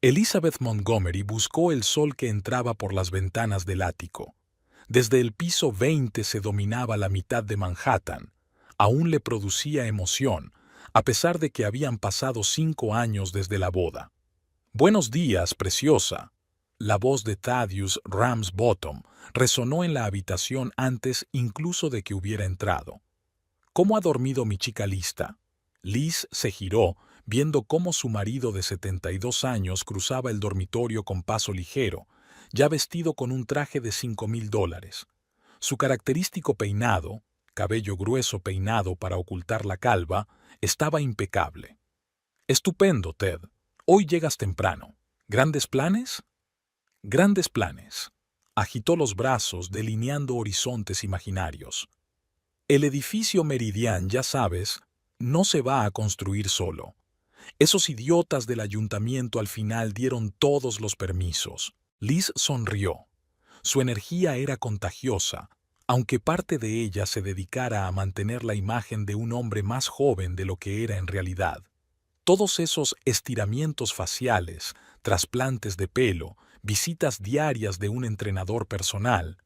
Elizabeth Montgomery buscó el sol que entraba por las ventanas del ático. Desde el piso 20 se dominaba la mitad de Manhattan. Aún le producía emoción, a pesar de que habían pasado 5 años desde la boda. «Buenos días, preciosa». La voz de Thaddeus Ramsbottom resonó en la habitación antes incluso de que hubiera entrado. «¿Cómo ha dormido mi chica lista?» Liz se giró, viendo cómo su marido de 72 años cruzaba el dormitorio con paso ligero, ya vestido con un traje de $5,000. Su característico peinado, cabello grueso peinado para ocultar la calva, estaba impecable. «Estupendo, Ted. Hoy llegas temprano. ¿Grandes planes?» «Grandes planes». Agitó los brazos, delineando horizontes imaginarios. «El edificio Meridian, ya sabes, no se va a construir solo. Esos idiotas del ayuntamiento al final dieron todos los permisos». Liz sonrió. Su energía era contagiosa, aunque parte de ella se dedicara a mantener la imagen de un hombre más joven de lo que era en realidad. Todos esos estiramientos faciales, trasplantes de pelo, visitas diarias de un entrenador personal.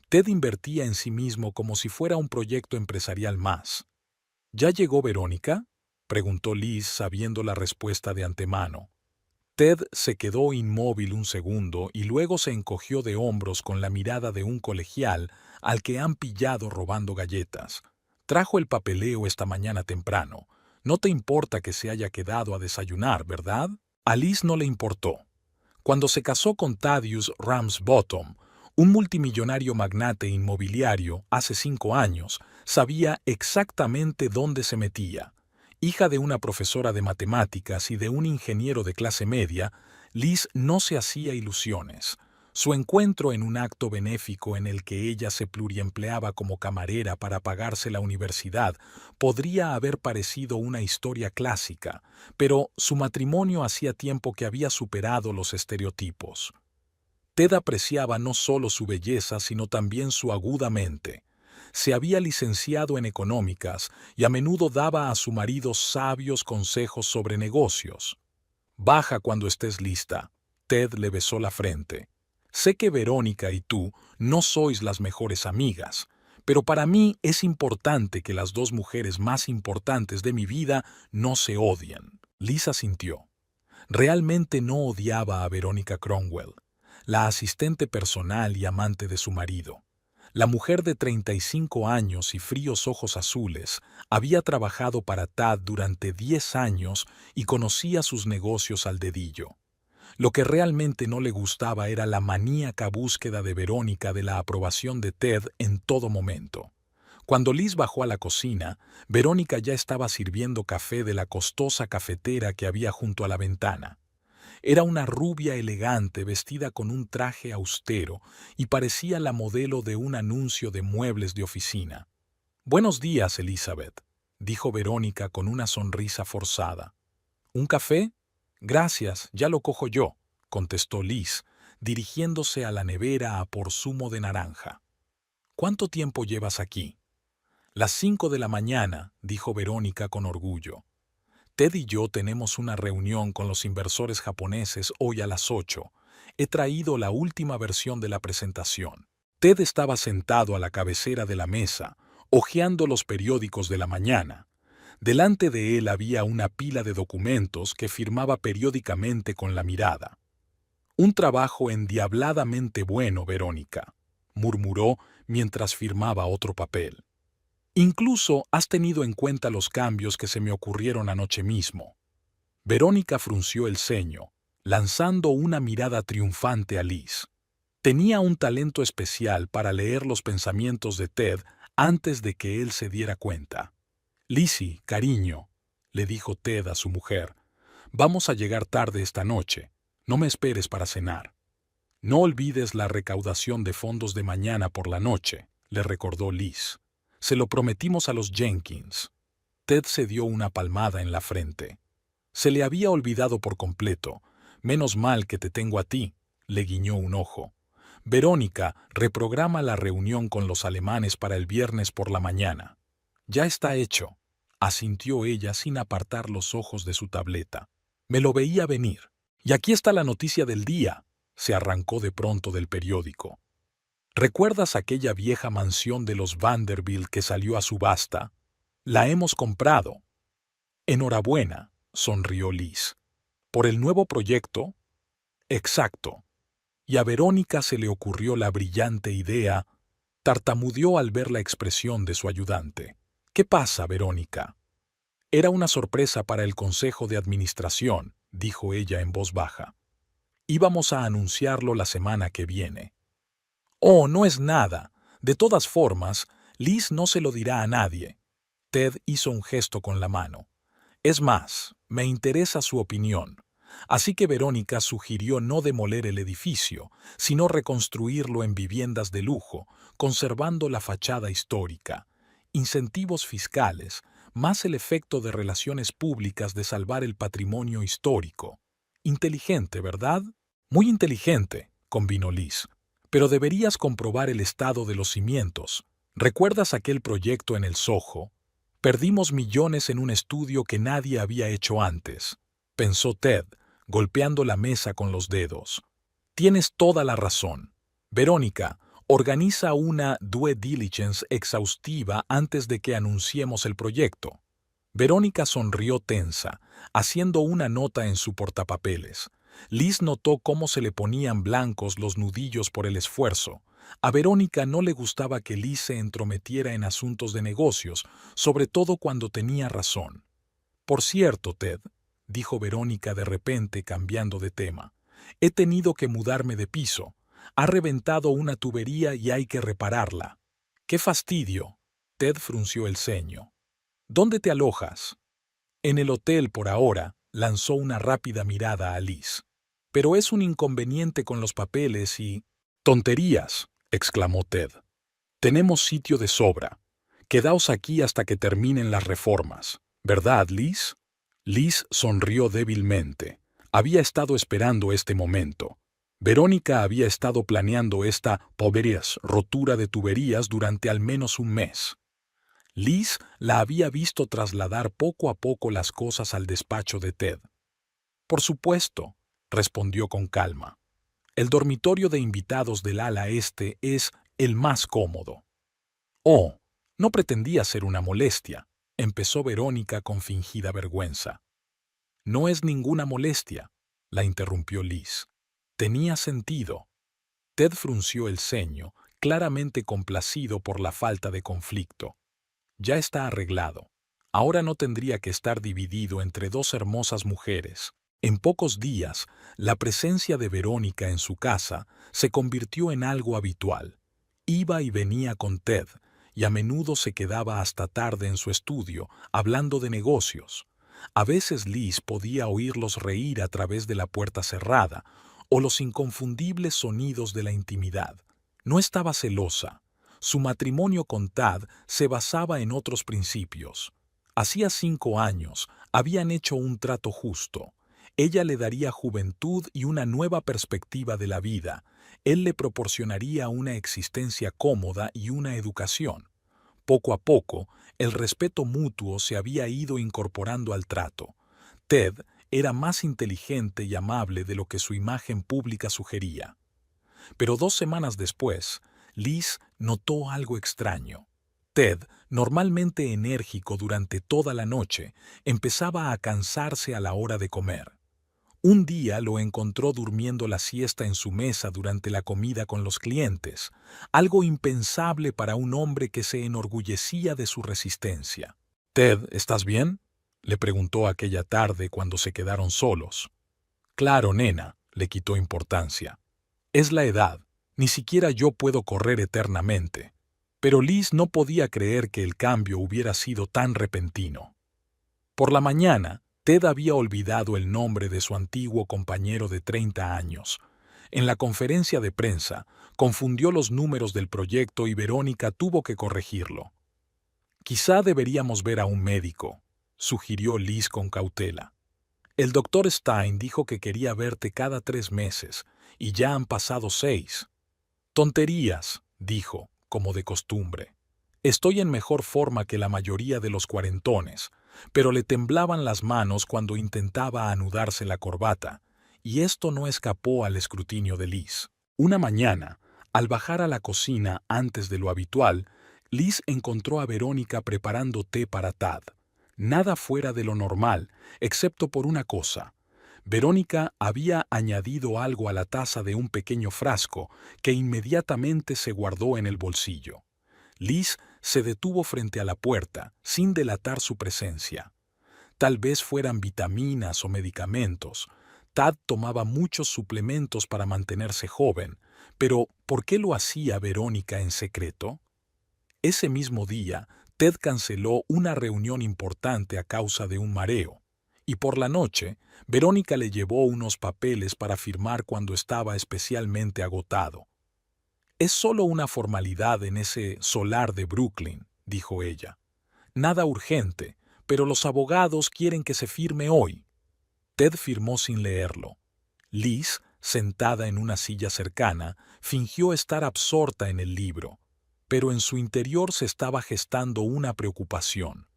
Ted invertía en sí mismo como si fuera un proyecto empresarial más. «¿Ya llegó Verónica?», preguntó Liz sabiendo la respuesta de antemano. Ted se quedó inmóvil un segundo y luego se encogió de hombros con la mirada de un colegial al que han pillado robando galletas. «Trajo el papeleo esta mañana temprano. No te importa que se haya quedado a desayunar, ¿verdad?» A Liz no le importó. Cuando se casó con Thaddeus Ramsbottom, un multimillonario magnate inmobiliario, hace 5 años, sabía exactamente dónde se metía. Hija de una profesora de matemáticas y de un ingeniero de clase media, Liz no se hacía ilusiones. Su encuentro en un acto benéfico en el que ella se pluriempleaba como camarera para pagarse la universidad podría haber parecido una historia clásica, pero su matrimonio hacía tiempo que había superado los estereotipos. Ted apreciaba no solo su belleza, sino también su aguda mente. Se había licenciado en económicas y a menudo daba a su marido sabios consejos sobre negocios. «Baja cuando estés lista». Ted le besó la frente. «Sé que Verónica y tú no sois las mejores amigas, pero para mí es importante que las dos mujeres más importantes de mi vida no se odien». Liz asintió. Realmente no odiaba a Verónica Cromwell, la asistente personal y amante de su marido. La mujer de 35 años y fríos ojos azules había trabajado para Tad durante 10 años y conocía sus negocios al dedillo. Lo que realmente no le gustaba era la maníaca búsqueda de Verónica de la aprobación de Ted en todo momento. Cuando Liz bajó a la cocina, Verónica ya estaba sirviendo café de la costosa cafetera que había junto a la ventana. Era una rubia elegante vestida con un traje austero y parecía la modelo de un anuncio de muebles de oficina. «Buenos días, Elizabeth», dijo Verónica con una sonrisa forzada. «¿Un café?» «Gracias, ya lo cojo yo», contestó Liz, dirigiéndose a la nevera a por zumo de naranja. «¿Cuánto tiempo llevas aquí?» «Las 5 de la mañana», dijo Verónica con orgullo. «Ted y yo tenemos una reunión con los inversores japoneses hoy a las 8. He traído la última versión de la presentación». Ted estaba sentado a la cabecera de la mesa, hojeando los periódicos de la mañana. Delante de él había una pila de documentos que firmaba periódicamente con la mirada. «Un trabajo endiabladamente bueno, Verónica», murmuró mientras firmaba otro papel. «Incluso has tenido en cuenta los cambios que se me ocurrieron anoche mismo». Verónica frunció el ceño, lanzando una mirada triunfante a Liz. Tenía un talento especial para leer los pensamientos de Ted antes de que él se diera cuenta. «Lizzie, cariño», le dijo Ted a su mujer, «vamos a llegar tarde esta noche. No me esperes para cenar». «No olvides la recaudación de fondos de mañana por la noche», le recordó Liz. «Se lo prometimos a los Jenkins». Ted se dio una palmada en la frente. Se le había olvidado por completo. «Menos mal que te tengo a ti», le guiñó un ojo. «Verónica, reprograma la reunión con los alemanes para el viernes por la mañana». «Ya está hecho», asintió ella sin apartar los ojos de su tableta. «Me lo veía venir». Y aquí está la noticia del día, se arrancó de pronto del periódico. ¿Recuerdas aquella vieja mansión de los Vanderbilt que salió a subasta? La hemos comprado. Enhorabuena, sonrió Liz. ¿Por el nuevo proyecto? Exacto. Y a Verónica se le ocurrió la brillante idea, tartamudeó al ver la expresión de su ayudante. ¿Qué pasa, Verónica? Era una sorpresa para el Consejo de Administración, dijo ella en voz baja. Íbamos a anunciarlo la semana que viene. Oh, no es nada. De todas formas, Liz no se lo dirá a nadie. Ted hizo un gesto con la mano. Es más, me interesa su opinión. Así que Verónica sugirió no demoler el edificio, sino reconstruirlo en viviendas de lujo, conservando la fachada histórica. Incentivos fiscales, más el efecto de relaciones públicas de salvar el patrimonio histórico. Inteligente, ¿verdad? Muy inteligente, convino Liz. Pero deberías comprobar el estado de los cimientos. ¿Recuerdas aquel proyecto en el Soho? Perdimos millones en un estudio que nadie había hecho antes, pensó Ted, golpeando la mesa con los dedos. Tienes toda la razón. Verónica, organiza una due diligence exhaustiva antes de que anunciemos el proyecto. Verónica sonrió tensa, haciendo una nota en su portapapeles. Liz notó cómo se le ponían blancos los nudillos por el esfuerzo. A Verónica no le gustaba que Liz se entrometiera en asuntos de negocios, sobre todo cuando tenía razón. Por cierto, Ted, dijo Verónica de repente cambiando de tema, he tenido que mudarme de piso. Ha reventado una tubería y hay que repararla. ¡Qué fastidio! Ted frunció el ceño. ¿Dónde te alojas? En el hotel por ahora, lanzó una rápida mirada a Liz. Pero es un inconveniente con los papeles y... ¡Tonterías!, exclamó Ted. Tenemos sitio de sobra. Quedaos aquí hasta que terminen las reformas. ¿Verdad, Liz? Liz sonrió débilmente. Había estado esperando este momento. Verónica había estado planeando esta rotura de tuberías durante al menos un mes. Liz la había visto trasladar poco a poco las cosas al despacho de Ted. Por supuesto, respondió con calma. El dormitorio de invitados del ala este es el más cómodo. Oh, no pretendía ser una molestia, empezó Verónica con fingida vergüenza. No es ninguna molestia, la interrumpió Liz. Tenía sentido. Ted frunció el ceño, claramente complacido por la falta de conflicto. Ya está arreglado. Ahora no tendría que estar dividido entre dos hermosas mujeres. En pocos días, la presencia de Verónica en su casa se convirtió en algo habitual. Iba y venía con Ted, y a menudo se quedaba hasta tarde en su estudio, hablando de negocios. A veces Liz podía oírlos reír a través de la puerta cerrada, o los inconfundibles sonidos de la intimidad. No estaba celosa. Su matrimonio con Tad se basaba en otros principios. Hacía 5 años habían hecho un trato justo. Ella le daría juventud y una nueva perspectiva de la vida. Él le proporcionaría una existencia cómoda y una educación. Poco a poco, el respeto mutuo se había ido incorporando al trato. Ted era más inteligente y amable de lo que su imagen pública sugería. Pero 2 semanas después, Liz notó algo extraño. Ted, normalmente enérgico durante toda la noche, empezaba a cansarse a la hora de comer. Un día lo encontró durmiendo la siesta en su mesa durante la comida con los clientes, algo impensable para un hombre que se enorgullecía de su resistencia. «Ted, ¿estás bien?», le preguntó aquella tarde cuando se quedaron solos. «Claro, nena», le quitó importancia. «Es la edad. Ni siquiera yo puedo correr eternamente». Pero Liz no podía creer que el cambio hubiera sido tan repentino. Por la mañana, Ted había olvidado el nombre de su antiguo compañero de 30 años. En la conferencia de prensa, confundió los números del proyecto y Verónica tuvo que corregirlo. «Quizá deberíamos ver a un médico», sugirió Liz con cautela. «El doctor Stein dijo que quería verte cada 3 meses, y ya han pasado 6. «Tonterías», dijo, como de costumbre. «Estoy en mejor forma que la mayoría de los cuarentones», pero le temblaban las manos cuando intentaba anudarse la corbata, y esto no escapó al escrutinio de Liz. Una mañana, al bajar a la cocina antes de lo habitual, Liz encontró a Verónica preparando té para Tad. Nada fuera de lo normal, excepto por una cosa. Verónica había añadido algo a la taza de un pequeño frasco que inmediatamente se guardó en el bolsillo. Liz se detuvo frente a la puerta, sin delatar su presencia. Tal vez fueran vitaminas o medicamentos. Tad tomaba muchos suplementos para mantenerse joven, pero ¿por qué lo hacía Verónica en secreto? Ese mismo día, Ted canceló una reunión importante a causa de un mareo, y por la noche, Verónica le llevó unos papeles para firmar cuando estaba especialmente agotado. «Es solo una formalidad en ese solar de Brooklyn», dijo ella. «Nada urgente, pero los abogados quieren que se firme hoy». Ted firmó sin leerlo. Liz, sentada en una silla cercana, fingió estar absorta en el libro, pero en su interior se estaba gestando una preocupación.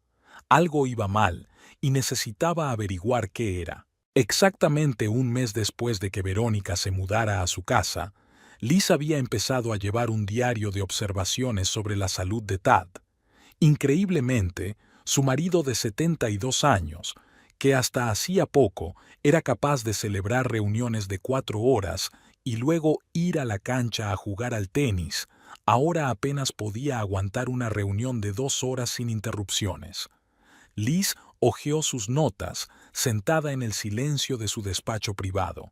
Algo iba mal y necesitaba averiguar qué era. Exactamente un mes después de que Verónica se mudara a su casa, Liz había empezado a llevar un diario de observaciones sobre la salud de Tad. Increíblemente, su marido de 72 años, que hasta hacía poco era capaz de celebrar reuniones de 4 horas y luego ir a la cancha a jugar al tenis, ahora apenas podía aguantar una reunión de 2 horas sin interrupciones. Liz hojeó sus notas, sentada en el silencio de su despacho privado.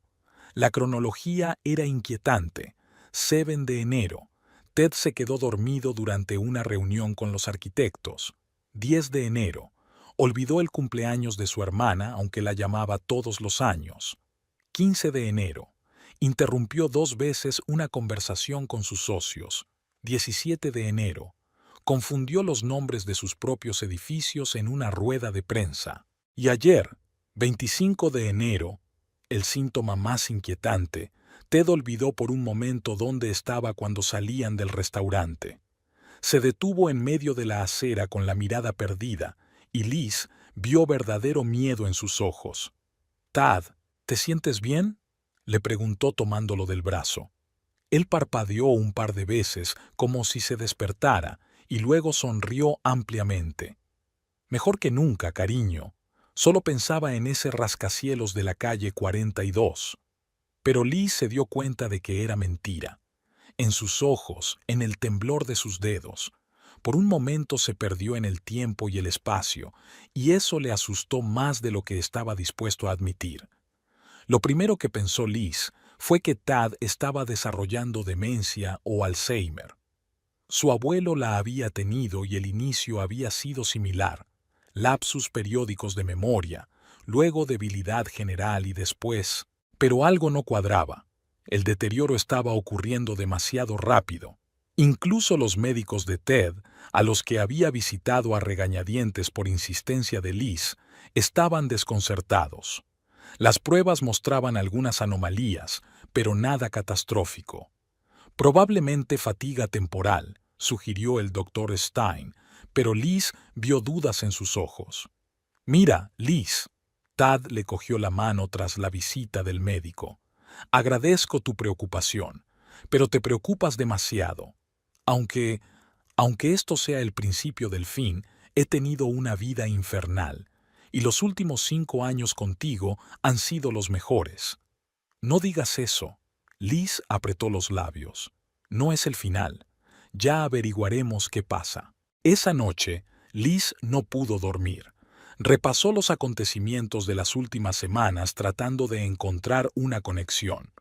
La cronología era inquietante. 7 de enero. Ted se quedó dormido durante una reunión con los arquitectos. 10 de enero. Olvidó el cumpleaños de su hermana, aunque la llamaba todos los años. 15 de enero. Interrumpió 2 veces una conversación con sus socios. 17 de enero. Confundió los nombres de sus propios edificios en una rueda de prensa. Y ayer, 25 de enero, el síntoma más inquietante, Ted olvidó por un momento dónde estaba cuando salían del restaurante. Se detuvo en medio de la acera con la mirada perdida, y Liz vio verdadero miedo en sus ojos. «Tad, ¿te sientes bien?», le preguntó tomándolo del brazo. Él parpadeó un par de veces como si se despertara y luego sonrió ampliamente. «Mejor que nunca, cariño. Solo pensaba en ese rascacielos de la calle 42». Pero Liz se dio cuenta de que era mentira. En sus ojos, en el temblor de sus dedos. Por un momento se perdió en el tiempo y el espacio, y eso le asustó más de lo que estaba dispuesto a admitir. Lo primero que pensó Liz fue que Tad estaba desarrollando demencia o Alzheimer. Su abuelo la había tenido y el inicio había sido similar. Lapsus periódicos de memoria, luego debilidad general y después... Pero algo no cuadraba. El deterioro estaba ocurriendo demasiado rápido. Incluso los médicos de Ted, a los que había visitado a regañadientes por insistencia de Liz, estaban desconcertados. Las pruebas mostraban algunas anomalías, pero nada catastrófico. Probablemente fatiga temporal, sugirió el doctor Stein, pero Liz vio dudas en sus ojos. «Mira, Liz». Tad le cogió la mano tras la visita del médico. «Agradezco tu preocupación, pero te preocupas demasiado. Aunque esto sea el principio del fin, he tenido una vida infernal, y los últimos 5 años contigo han sido los mejores». «No digas eso». Liz apretó los labios. «No es el final. Ya averiguaremos qué pasa». Esa noche, Liz no pudo dormir. Repasó los acontecimientos de las últimas semanas tratando de encontrar una conexión.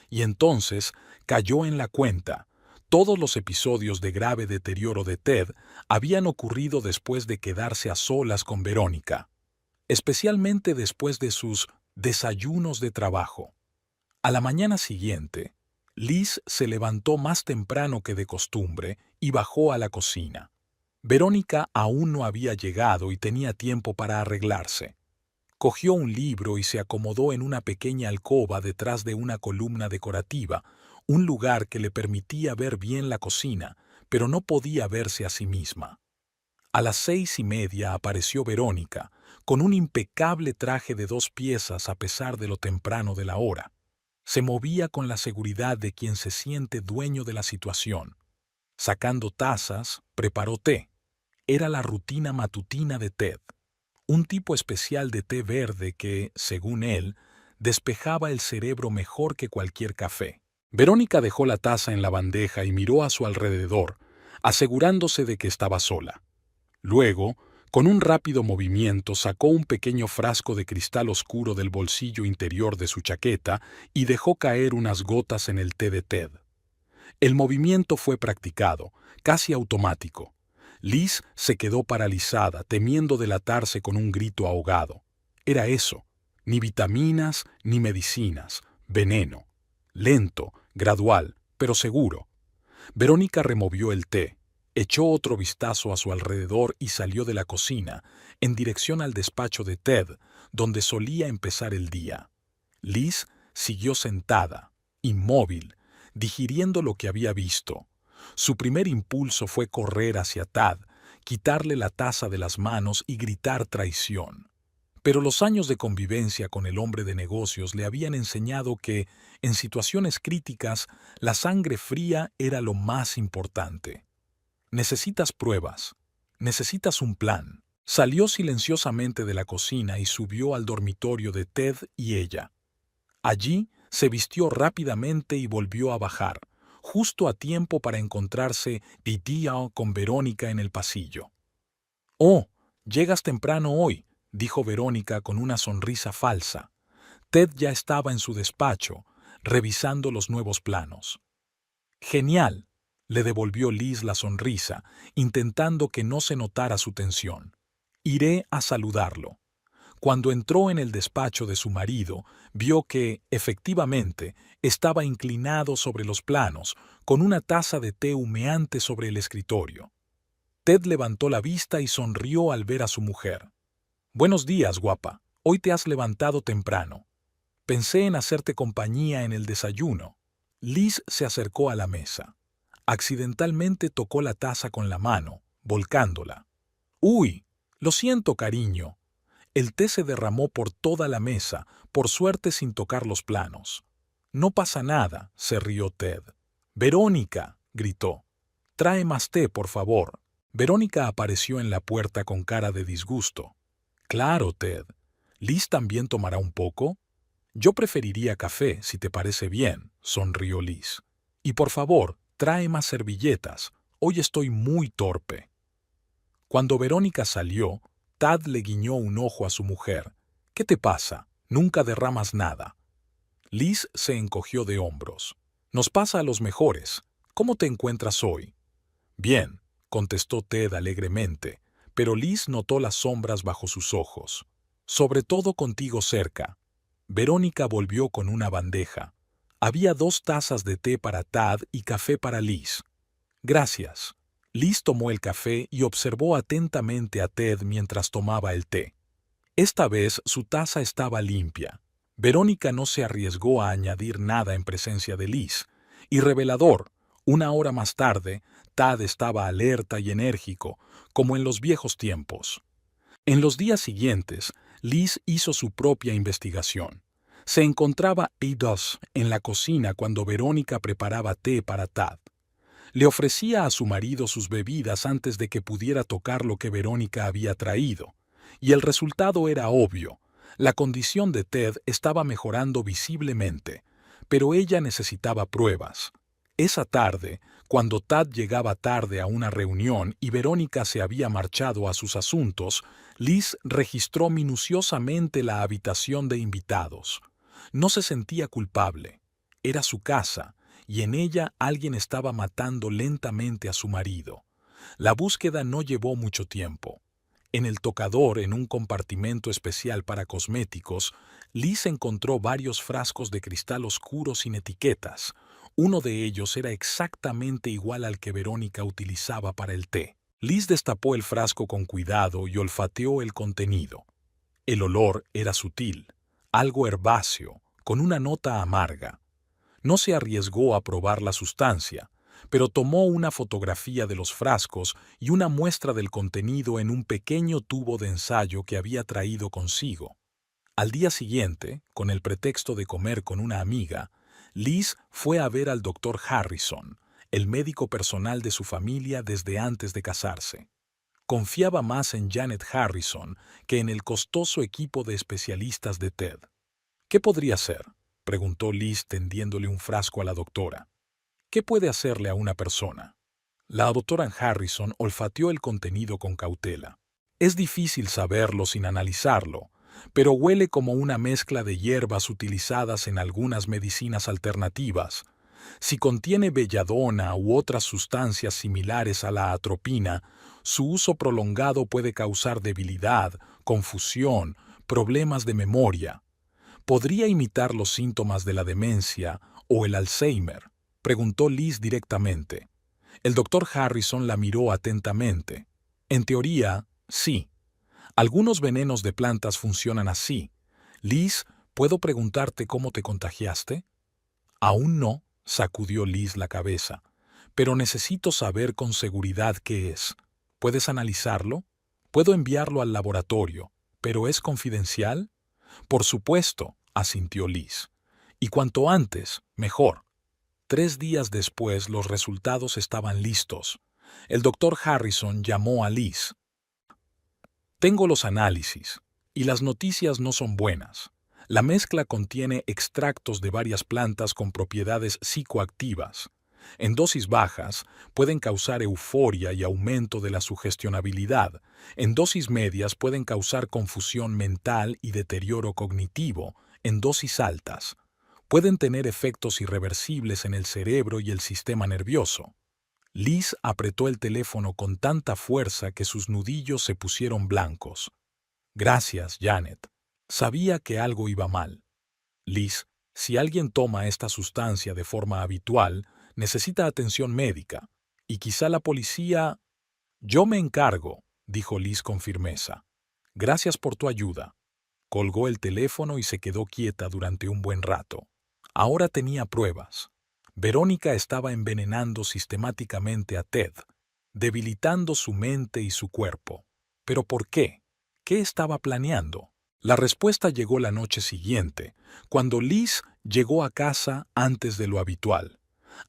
Y entonces cayó en la cuenta. Todos los episodios de grave deterioro de Ted habían ocurrido después de quedarse a solas con Verónica, especialmente después de sus desayunos de trabajo. A la mañana siguiente, Liz se levantó más temprano que de costumbre y bajó a la cocina. Verónica aún no había llegado y tenía tiempo para arreglarse. Cogió un libro y se acomodó en una pequeña alcoba detrás de una columna decorativa, un lugar que le permitía ver bien la cocina, pero no podía verse a sí misma. A las 6:30 apareció Verónica, con un impecable traje de 2 piezas a pesar de lo temprano de la hora. Se movía con la seguridad de quien se siente dueño de la situación. Sacando tazas, preparó té. Era la rutina matutina de Ted. Un tipo especial de té verde que, según él, despejaba el cerebro mejor que cualquier café. Verónica dejó la taza en la bandeja y miró a su alrededor, asegurándose de que estaba sola. Luego, con un rápido movimiento, sacó un pequeño frasco de cristal oscuro del bolsillo interior de su chaqueta y dejó caer unas gotas en el té de Ted. El movimiento fue practicado, casi automático. Liz se quedó paralizada, temiendo delatarse con un grito ahogado. Era eso, ni vitaminas ni medicinas, veneno. Lento, gradual, pero seguro. Verónica removió el té, echó otro vistazo a su alrededor y salió de la cocina, en dirección al despacho de Ted, donde solía empezar el día. Liz siguió sentada, inmóvil, digiriendo lo que había visto. Su primer impulso fue correr hacia Tad, quitarle la taza de las manos y gritar traición. Pero los años de convivencia con el hombre de negocios le habían enseñado que, en situaciones críticas, la sangre fría era lo más importante. Necesitas pruebas. Necesitas un plan. Salió silenciosamente de la cocina y subió al dormitorio de Ted y ella. Allí se vistió rápidamente y volvió a bajar, justo a tiempo para encontrarse Didier con Verónica en el pasillo. «Oh, llegas temprano hoy», dijo Verónica con una sonrisa falsa. Ted ya estaba en su despacho, revisando los nuevos planos. «Genial», le devolvió Liz la sonrisa, intentando que no se notara su tensión. «Iré a saludarlo». Cuando entró en el despacho de su marido, vio que, efectivamente, estaba inclinado sobre los planos, con una taza de té humeante sobre el escritorio. Ted levantó la vista y sonrió al ver a su mujer. «Buenos días, guapa. Hoy te has levantado temprano. Pensé en hacerte compañía en el desayuno». Liz se acercó a la mesa. Accidentalmente tocó la taza con la mano, volcándola. «Uy, lo siento, cariño». El té se derramó por toda la mesa, por suerte sin tocar los planos. «No pasa nada», se rió Ted. «Verónica», gritó. «Trae más té, por favor». Verónica apareció en la puerta con cara de disgusto. «Claro, Ted. ¿Liz también tomará un poco?» «Yo preferiría café, si te parece bien», sonrió Liz. «Y por favor, trae más servilletas. Hoy estoy muy torpe». Cuando Verónica salió, Tad le guiñó un ojo a su mujer. «¿Qué te pasa? Nunca derramas nada». Liz se encogió de hombros. «Nos pasa a los mejores. ¿Cómo te encuentras hoy?» «Bien», contestó Ted alegremente, pero Liz notó las sombras bajo sus ojos. «Sobre todo contigo cerca». Verónica volvió con una bandeja. Había 2 tazas de té para Tad y café para Liz. «Gracias». Liz tomó el café y observó atentamente a Ted mientras tomaba el té. Esta vez su taza estaba limpia. Verónica no se arriesgó a añadir nada en presencia de Liz. Y revelador, 1 hora más tarde, Tad estaba alerta y enérgico, como en los viejos tiempos. En los días siguientes, Liz hizo su propia investigación. Se encontraba Eidos en la cocina cuando Verónica preparaba té para Tad. Le ofrecía a su marido sus bebidas antes de que pudiera tocar lo que Verónica había traído. Y el resultado era obvio. La condición de Ted estaba mejorando visiblemente, pero ella necesitaba pruebas. Esa tarde, cuando Tad llegaba tarde a una reunión y Verónica se había marchado a sus asuntos, Liz registró minuciosamente la habitación de invitados. No se sentía culpable. Era su casa, y en ella alguien estaba matando lentamente a su marido. La búsqueda no llevó mucho tiempo. En el tocador, en un compartimento especial para cosméticos, Liz encontró varios frascos de cristal oscuro sin etiquetas. Uno de ellos era exactamente igual al que Verónica utilizaba para el té. Liz destapó el frasco con cuidado y olfateó el contenido. El olor era sutil, algo herbáceo, con una nota amarga. No se arriesgó a probar la sustancia, pero tomó una fotografía de los frascos y una muestra del contenido en un pequeño tubo de ensayo que había traído consigo. Al día siguiente, con el pretexto de comer con una amiga, Liz fue a ver al doctor Harrison, el médico personal de su familia desde antes de casarse. Confiaba más en Janet Harrison que en el costoso equipo de especialistas de Ted. ¿Qué podría hacer?, preguntó Liz tendiéndole un frasco a la doctora. ¿Qué puede hacerle a una persona? La doctora Harrison olfateó el contenido con cautela. Es difícil saberlo sin analizarlo, pero huele como una mezcla de hierbas utilizadas en algunas medicinas alternativas. Si contiene belladona u otras sustancias similares a la atropina, su uso prolongado puede causar debilidad, confusión, problemas de memoria. ¿Podría imitar los síntomas de la demencia o el Alzheimer?, preguntó Liz directamente. El doctor Harrison la miró atentamente. En teoría, sí. Algunos venenos de plantas funcionan así. Liz, ¿puedo preguntarte cómo te contagiaste? Aún no, sacudió Liz la cabeza. Pero necesito saber con seguridad qué es. ¿Puedes analizarlo? Puedo enviarlo al laboratorio, pero ¿es confidencial? Por supuesto, asintió Liz. Y cuanto antes, mejor. 3 días después los resultados estaban listos. El doctor Harrison llamó a Liz. Tengo los análisis, y las noticias no son buenas. La mezcla contiene extractos de varias plantas con propiedades psicoactivas. En dosis bajas pueden causar euforia y aumento de la sugestionabilidad. En dosis medias pueden causar confusión mental y deterioro cognitivo. En dosis altas pueden tener efectos irreversibles en el cerebro y el sistema nervioso. Liz apretó el teléfono con tanta fuerza que sus nudillos se pusieron blancos. Gracias, Janet. Sabía que algo iba mal. Liz, si alguien toma esta sustancia de forma habitual, necesita atención médica. Y quizá la policía... Yo me encargo, dijo Liz con firmeza. Gracias por tu ayuda. Colgó el teléfono y se quedó quieta durante un buen rato. Ahora tenía pruebas. Verónica estaba envenenando sistemáticamente a Ted, debilitando su mente y su cuerpo. ¿Pero por qué? ¿Qué estaba planeando? La respuesta llegó la noche siguiente, cuando Liz llegó a casa antes de lo habitual.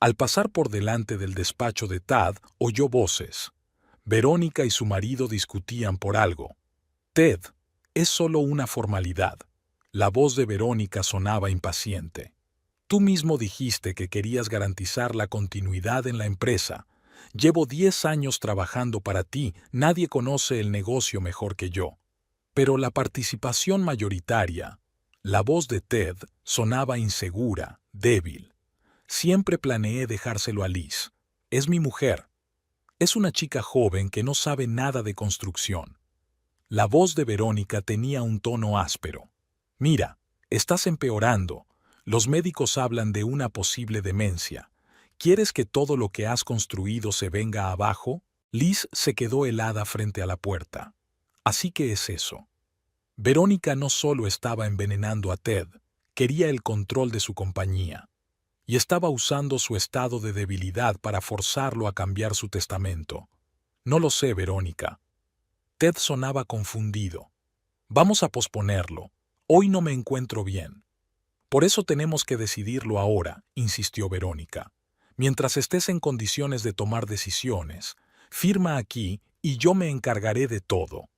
Al pasar por delante del despacho de Tad, oyó voces. Verónica y su marido discutían por algo. Ted, es solo una formalidad. La voz de Verónica sonaba impaciente. Tú mismo dijiste que querías garantizar la continuidad en la empresa. Llevo 10 años trabajando para ti, nadie conoce el negocio mejor que yo. Pero la participación mayoritaria, la voz de Ted sonaba insegura, débil. Siempre planeé dejárselo a Liz. Es mi mujer. Es una chica joven que no sabe nada de construcción. La voz de Verónica tenía un tono áspero. Mira, estás empeorando. Los médicos hablan de una posible demencia. ¿Quieres que todo lo que has construido se venga abajo? Liz se quedó helada frente a la puerta. Así que es eso. Verónica no solo estaba envenenando a Ted, quería el control de su compañía. Y estaba usando su estado de debilidad para forzarlo a cambiar su testamento. No lo sé, Verónica. Ted sonaba confundido. Vamos a posponerlo. Hoy no me encuentro bien. Por eso tenemos que decidirlo ahora, insistió Verónica. Mientras estés en condiciones de tomar decisiones, firma aquí y yo me encargaré de todo.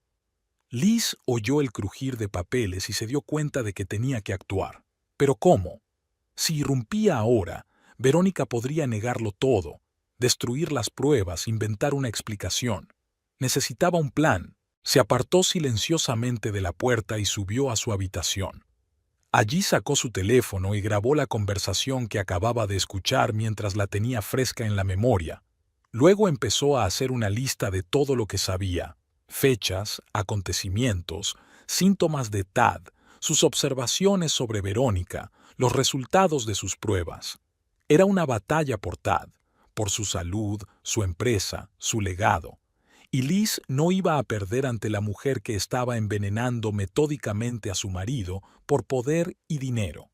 Liz oyó el crujir de papeles y se dio cuenta de que tenía que actuar. ¿Pero cómo? Si irrumpía ahora, Verónica podría negarlo todo, destruir las pruebas, inventar una explicación. Necesitaba un plan. Se apartó silenciosamente de la puerta y subió a su habitación. Allí sacó su teléfono y grabó la conversación que acababa de escuchar mientras la tenía fresca en la memoria. Luego empezó a hacer una lista de todo lo que sabía: fechas, acontecimientos, síntomas de Tad, sus observaciones sobre Verónica, los resultados de sus pruebas. Era una batalla por Tad, por su salud, su empresa, su legado. Y Liz no iba a perder ante la mujer que estaba envenenando metódicamente a su marido por poder y dinero.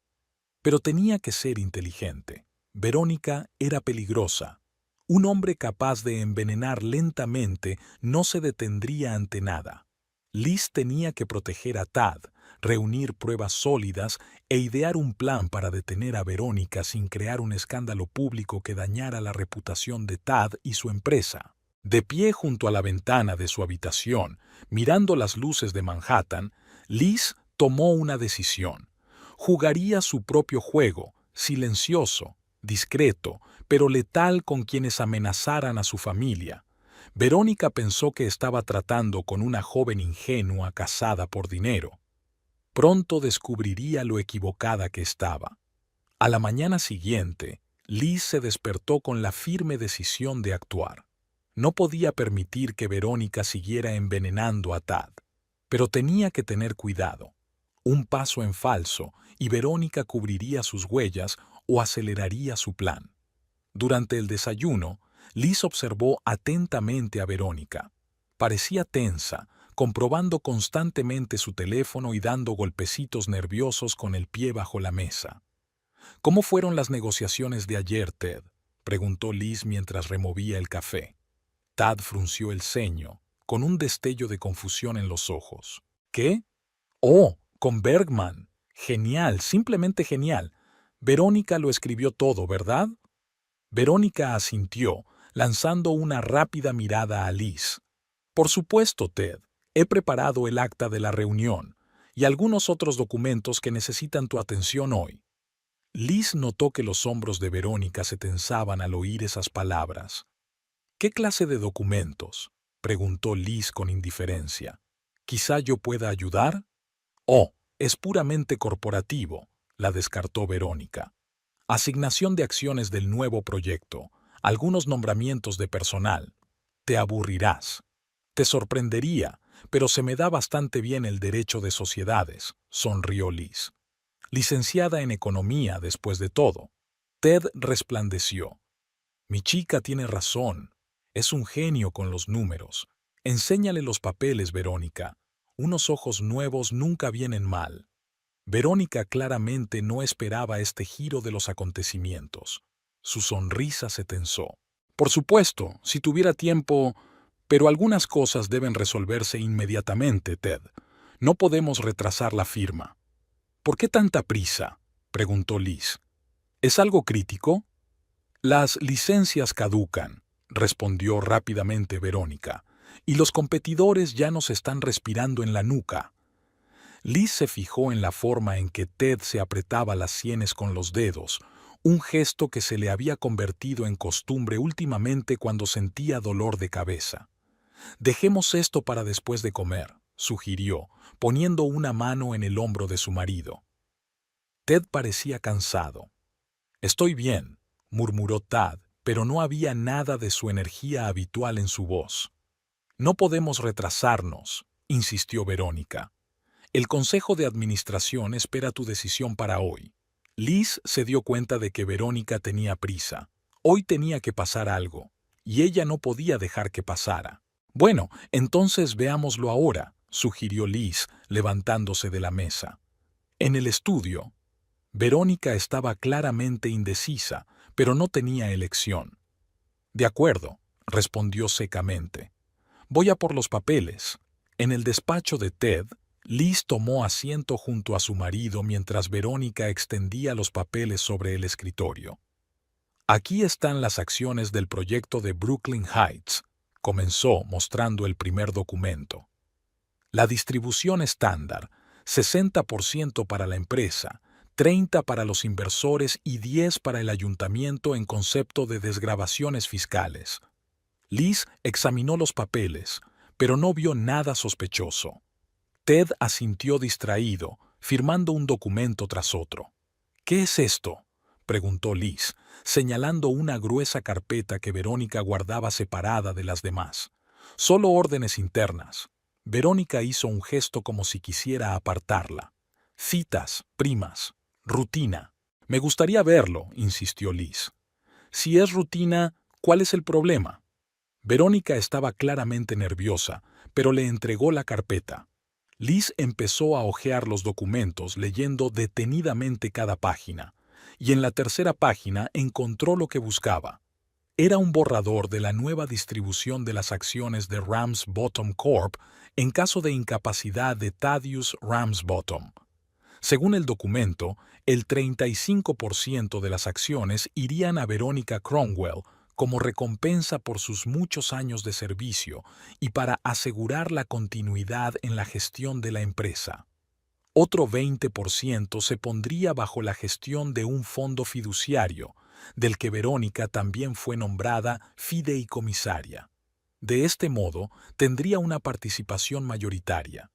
Pero tenía que ser inteligente. Verónica era peligrosa. Un hombre capaz de envenenar lentamente no se detendría ante nada. Liz tenía que proteger a Tad, reunir pruebas sólidas e idear un plan para detener a Verónica sin crear un escándalo público que dañara la reputación de Tad y su empresa. De pie junto a la ventana de su habitación, mirando las luces de Manhattan, Liz tomó una decisión. Jugaría su propio juego, silencioso, discreto, pero letal con quienes amenazaran a su familia. Verónica pensó que estaba tratando con una joven ingenua casada por dinero. Pronto descubriría lo equivocada que estaba. A la mañana siguiente, Liz se despertó con la firme decisión de actuar. No podía permitir que Verónica siguiera envenenando a Tad, pero tenía que tener cuidado. Un paso en falso y Verónica cubriría sus huellas o aceleraría su plan. Durante el desayuno, Liz observó atentamente a Verónica. Parecía tensa, comprobando constantemente su teléfono y dando golpecitos nerviosos con el pie bajo la mesa. ¿Cómo fueron las negociaciones de ayer, Ted?, preguntó Liz mientras removía el café. Tad frunció el ceño, con un destello de confusión en los ojos. ¿Qué? Oh, con Bergman. Genial, simplemente genial. Verónica lo escribió todo, ¿verdad? Verónica asintió, lanzando una rápida mirada a Liz. Por supuesto, Ted. He preparado el acta de la reunión y algunos otros documentos que necesitan tu atención hoy. Liz notó que los hombros de Verónica se tensaban al oír esas palabras. ¿Qué clase de documentos?, preguntó Liz con indiferencia. ¿Quizá yo pueda ayudar? Oh, es puramente corporativo, la descartó Verónica. Asignación de acciones del nuevo proyecto, algunos nombramientos de personal. Te aburrirás. Te sorprendería, pero se me da bastante bien el derecho de sociedades, sonrió Liz. Licenciada en economía, después de todo. Ted resplandeció. Mi chica tiene razón. Es un genio con los números. Enséñale los papeles, Verónica. Unos ojos nuevos nunca vienen mal. Verónica claramente no esperaba este giro de los acontecimientos. Su sonrisa se tensó. Por supuesto, si tuviera tiempo, pero algunas cosas deben resolverse inmediatamente, Ted. No podemos retrasar la firma. ¿Por qué tanta prisa?, preguntó Liz. ¿Es algo crítico? Las licencias caducan, respondió rápidamente Verónica, y los competidores ya nos están respirando en la nuca. Liz se fijó en la forma en que Ted se apretaba las sienes con los dedos, un gesto que se le había convertido en costumbre últimamente cuando sentía dolor de cabeza. Dejemos esto para después de comer, sugirió, poniendo una mano en el hombro de su marido. Ted parecía cansado. Estoy bien, murmuró Tad, pero no había nada de su energía habitual en su voz. No podemos retrasarnos, insistió Verónica. El Consejo de Administración espera tu decisión para hoy. Liz se dio cuenta de que Verónica tenía prisa. Hoy tenía que pasar algo, y ella no podía dejar que pasara. Bueno, entonces veámoslo ahora, sugirió Liz, levantándose de la mesa. En el estudio, Verónica estaba claramente indecisa, pero no tenía elección. De acuerdo, respondió secamente. Voy a por los papeles. En el despacho de Ted, Liz tomó asiento junto a su marido mientras Verónica extendía los papeles sobre el escritorio. Aquí están las acciones del proyecto de Brooklyn Heights, comenzó mostrando el primer documento. La distribución estándar, 60% para la empresa, 30% para los inversores y 10% para el ayuntamiento en concepto de desgravaciones fiscales. Liz examinó los papeles, pero no vio nada sospechoso. Ted asintió distraído, firmando un documento tras otro. ¿Qué es esto?, preguntó Liz, señalando una gruesa carpeta que Verónica guardaba separada de las demás. Solo órdenes internas. Verónica hizo un gesto como si quisiera apartarla. Citas, primas, rutina. Me gustaría verlo, insistió Liz. Si es rutina, ¿cuál es el problema? Verónica estaba claramente nerviosa, pero le entregó la carpeta. Liz empezó a hojear los documentos leyendo detenidamente cada página, y en la tercera página encontró lo que buscaba. Era un borrador de la nueva distribución de las acciones de Ramsbottom Corp. En caso de incapacidad de Thaddeus Ramsbottom. Según el documento, el 35% de las acciones irían a Veronica Cromwell como recompensa por sus muchos años de servicio y para asegurar la continuidad en la gestión de la empresa. Otro 20% se pondría bajo la gestión de un fondo fiduciario, del que Verónica también fue nombrada fideicomisaria. De este modo, tendría una participación mayoritaria.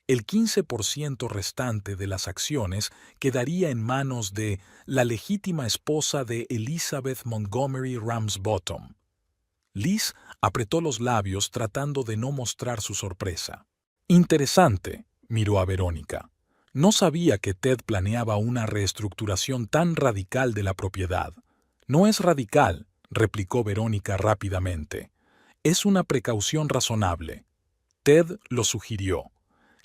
El 15% restante de las acciones quedaría en manos de la legítima esposa de Elizabeth Montgomery Ramsbottom. Liz apretó los labios tratando de no mostrar su sorpresa. Interesante, miró a Verónica. No sabía que Ted planeaba una reestructuración tan radical de la propiedad. No es radical, replicó Verónica rápidamente. Es una precaución razonable. Ted lo sugirió.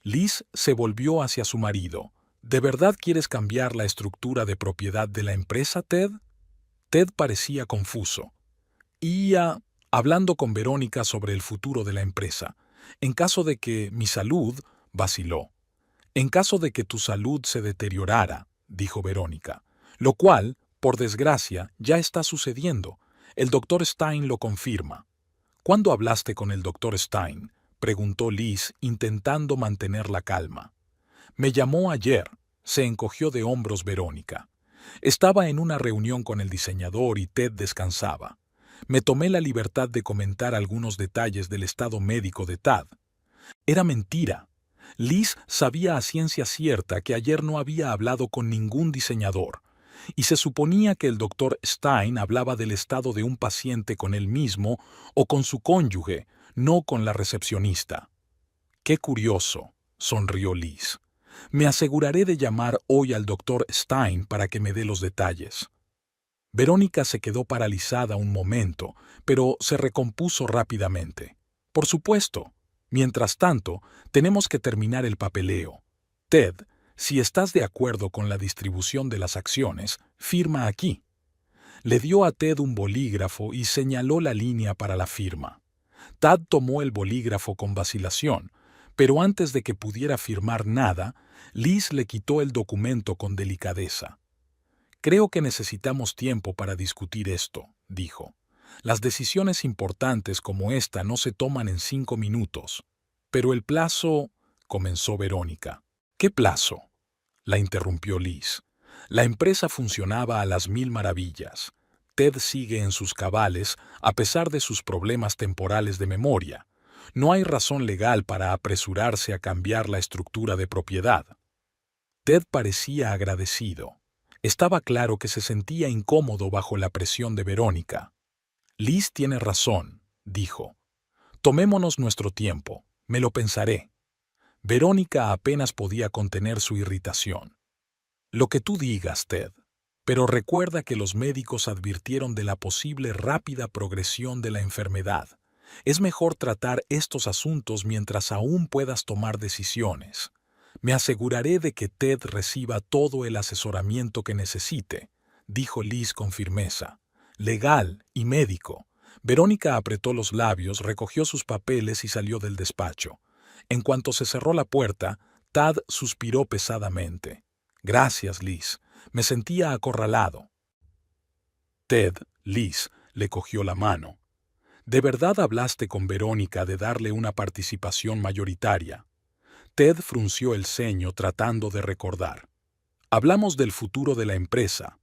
Liz se volvió hacia su marido. ¿De verdad quieres cambiar la estructura de propiedad de la empresa, Ted? Ted parecía confuso. Hablando con Verónica sobre el futuro de la empresa. En caso de que mi salud, vaciló. En caso de que tu salud se deteriorara, dijo Verónica, lo cual, por desgracia, ya está sucediendo. El doctor Stein lo confirma. ¿Cuándo hablaste con el doctor Stein?, preguntó Liz, intentando mantener la calma. Me llamó ayer, se encogió de hombros Verónica. Estaba en una reunión con el diseñador y Ted descansaba. Me tomé la libertad de comentar algunos detalles del estado médico de Tad. Era mentira. Liz sabía a ciencia cierta que ayer no había hablado con ningún diseñador, y se suponía que el doctor Stein hablaba del estado de un paciente con él mismo o con su cónyuge, no con la recepcionista. Qué curioso, sonrió Liz. Me aseguraré de llamar hoy al doctor Stein para que me dé los detalles. Verónica se quedó paralizada un momento, pero se recompuso rápidamente. Por supuesto. Mientras tanto, tenemos que terminar el papeleo. Ted, si estás de acuerdo con la distribución de las acciones, firma aquí. Le dio a Ted un bolígrafo y señaló la línea para la firma. Tad tomó el bolígrafo con vacilación, pero antes de que pudiera firmar nada, Liz le quitó el documento con delicadeza. Creo que necesitamos tiempo para discutir esto, dijo. Las decisiones importantes como esta no se toman en 5 minutos. Pero el plazo, comenzó Verónica. ¿Qué plazo?, la interrumpió Liz. La empresa funcionaba a las 1000 maravillas. Ted sigue en sus cabales a pesar de sus problemas temporales de memoria. No hay razón legal para apresurarse a cambiar la estructura de propiedad. Ted parecía agradecido. Estaba claro que se sentía incómodo bajo la presión de Verónica. Liz tiene razón, dijo. Tomémonos nuestro tiempo, me lo pensaré. Verónica apenas podía contener su irritación. Lo que tú digas, Ted. Pero recuerda que los médicos advirtieron de la posible rápida progresión de la enfermedad. Es mejor tratar estos asuntos mientras aún puedas tomar decisiones. Me aseguraré de que Ted reciba todo el asesoramiento que necesite, dijo Liz con firmeza. Legal y médico. Verónica apretó los labios, recogió sus papeles y salió del despacho. En cuanto se cerró la puerta, Tad suspiró pesadamente. Gracias, Liz. Me sentía acorralado. Ted, Liz, le cogió la mano. ¿De verdad hablaste con Verónica de darle una participación mayoritaria? Ted frunció el ceño tratando de recordar. Hablamos del futuro de la empresa.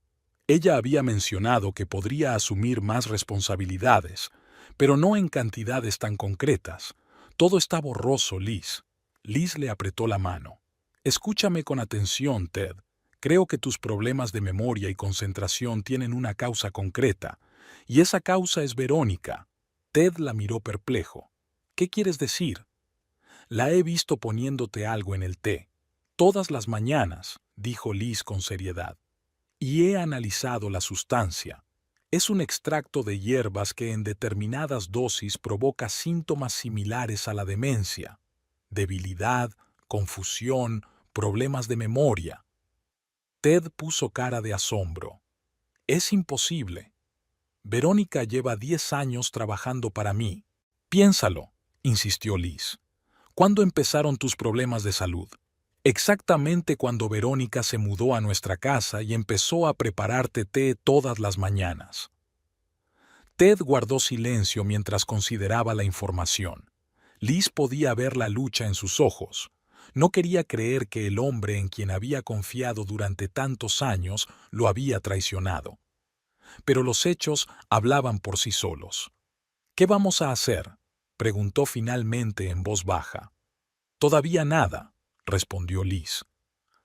Ella había mencionado que podría asumir más responsabilidades, pero no en cantidades tan concretas. Todo está borroso, Liz. Liz le apretó la mano. Escúchame con atención, Ted. Creo que tus problemas de memoria y concentración tienen una causa concreta, y esa causa es Verónica. Ted la miró perplejo. ¿Qué quieres decir? La he visto poniéndote algo en el té. Todas las mañanas, dijo Liz con seriedad. Y he analizado la sustancia. Es un extracto de hierbas que en determinadas dosis provoca síntomas similares a la demencia. Debilidad, confusión, problemas de memoria. Ted puso cara de asombro. Es imposible. Verónica lleva 10 años trabajando para mí. Piénsalo, insistió Liz. ¿Cuándo empezaron tus problemas de salud? Exactamente cuando Verónica se mudó a nuestra casa y empezó a prepararte té todas las mañanas. Ted guardó silencio mientras consideraba la información. Liz podía ver la lucha en sus ojos. No quería creer que el hombre en quien había confiado durante tantos años lo había traicionado. Pero los hechos hablaban por sí solos. ¿Qué vamos a hacer?, preguntó finalmente en voz baja. Todavía nada, respondió Liz.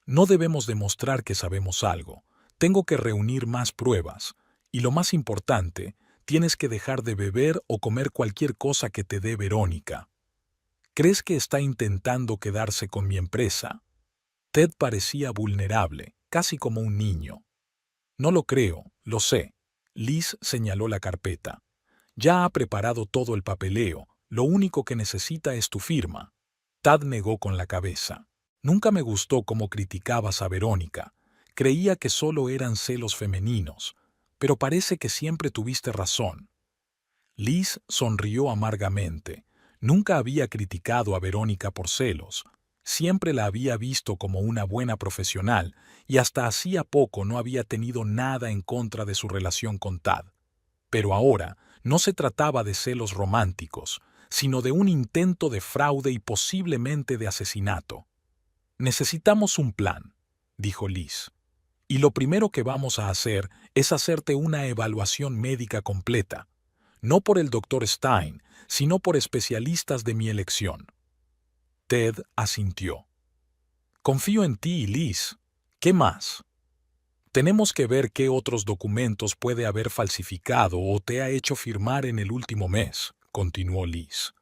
No debemos demostrar que sabemos algo. Tengo que reunir más pruebas. Y lo más importante, tienes que dejar de beber o comer cualquier cosa que te dé Verónica. ¿Crees que está intentando quedarse con mi empresa? Ted parecía vulnerable, casi como un niño. No lo creo, lo sé. Liz señaló la carpeta. Ya ha preparado todo el papeleo. Lo único que necesita es tu firma. Tad negó con la cabeza. Nunca me gustó cómo criticabas a Verónica. Creía que solo eran celos femeninos, pero parece que siempre tuviste razón. Liz sonrió amargamente. Nunca había criticado a Verónica por celos. Siempre la había visto como una buena profesional y hasta hacía poco no había tenido nada en contra de su relación con Tad. Pero ahora no se trataba de celos románticos, sino de un intento de fraude y posiblemente de asesinato. Necesitamos un plan, dijo Liz. Y lo primero que vamos a hacer es hacerte una evaluación médica completa, no por el Dr. Stein, sino por especialistas de mi elección. Ted asintió. Confío en ti, Liz. ¿Qué más? Tenemos que ver qué otros documentos puede haber falsificado o te ha hecho firmar en el último mes, continuó Liz.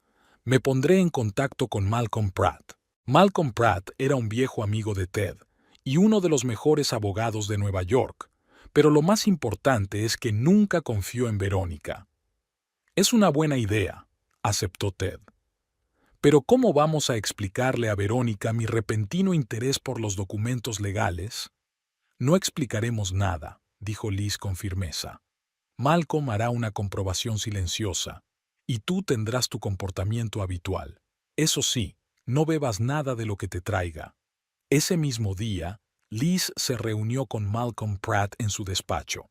Me pondré en contacto con Malcolm Pratt. Malcolm Pratt era un viejo amigo de Ted y uno de los mejores abogados de Nueva York, pero lo más importante es que nunca confió en Verónica. Es una buena idea, aceptó Ted. Pero ¿cómo vamos a explicarle a Verónica mi repentino interés por los documentos legales? No explicaremos nada, dijo Liz con firmeza. Malcolm hará una comprobación silenciosa, y tú tendrás tu comportamiento habitual. Eso sí, no bebas nada de lo que te traiga. Ese mismo día, Liz se reunió con Malcolm Pratt en su despacho.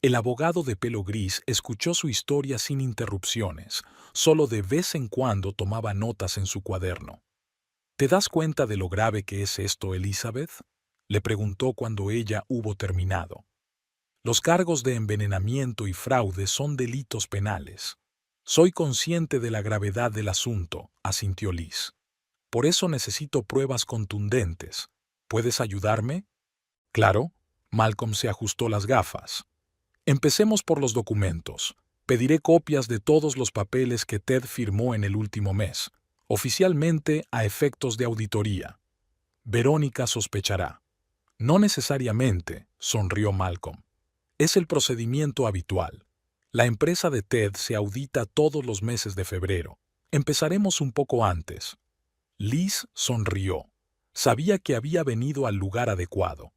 El abogado de pelo gris escuchó su historia sin interrupciones, solo de vez en cuando tomaba notas en su cuaderno. ¿Te das cuenta de lo grave que es esto, Elizabeth?, le preguntó cuando ella hubo terminado. Los cargos de envenenamiento y fraude son delitos penales. Soy consciente de la gravedad del asunto, asintió Liz. Por eso necesito pruebas contundentes. ¿Puedes ayudarme? Claro. Malcolm se ajustó las gafas. Empecemos por los documentos. Pediré copias de todos los papeles que Ted firmó en el último mes, oficialmente a efectos de auditoría. Verónica sospechará. No necesariamente, sonrió Malcolm. Es el procedimiento habitual. La empresa de Ted se audita todos los meses de febrero. Empezaremos un poco antes. Liz sonrió. Sabía que había venido al lugar adecuado.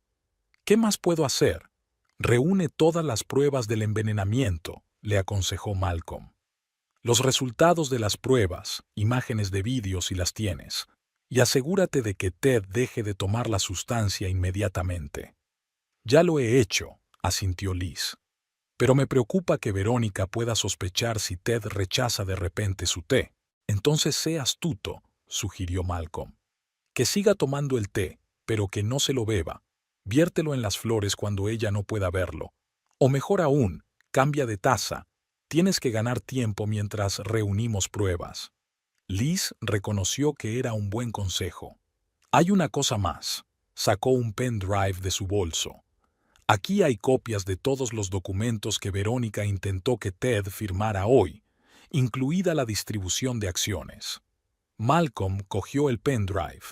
¿Qué más puedo hacer? Reúne todas las pruebas del envenenamiento, le aconsejó Malcolm. Los resultados de las pruebas, imágenes de vídeo si las tienes, y asegúrate de que Ted deje de tomar la sustancia inmediatamente. Ya lo he hecho, asintió Liz. Pero me preocupa que Verónica pueda sospechar si Ted rechaza de repente su té. Entonces sé astuto, sugirió Malcolm. Que siga tomando el té, pero que no se lo beba. Viértelo en las flores cuando ella no pueda verlo. O mejor aún, cambia de taza. Tienes que ganar tiempo mientras reunimos pruebas. Liz reconoció que era un buen consejo. Hay una cosa más. Sacó un pendrive de su bolso. Aquí hay copias de todos los documentos que Verónica intentó que Ted firmara hoy, incluida la distribución de acciones. Malcolm cogió el pendrive.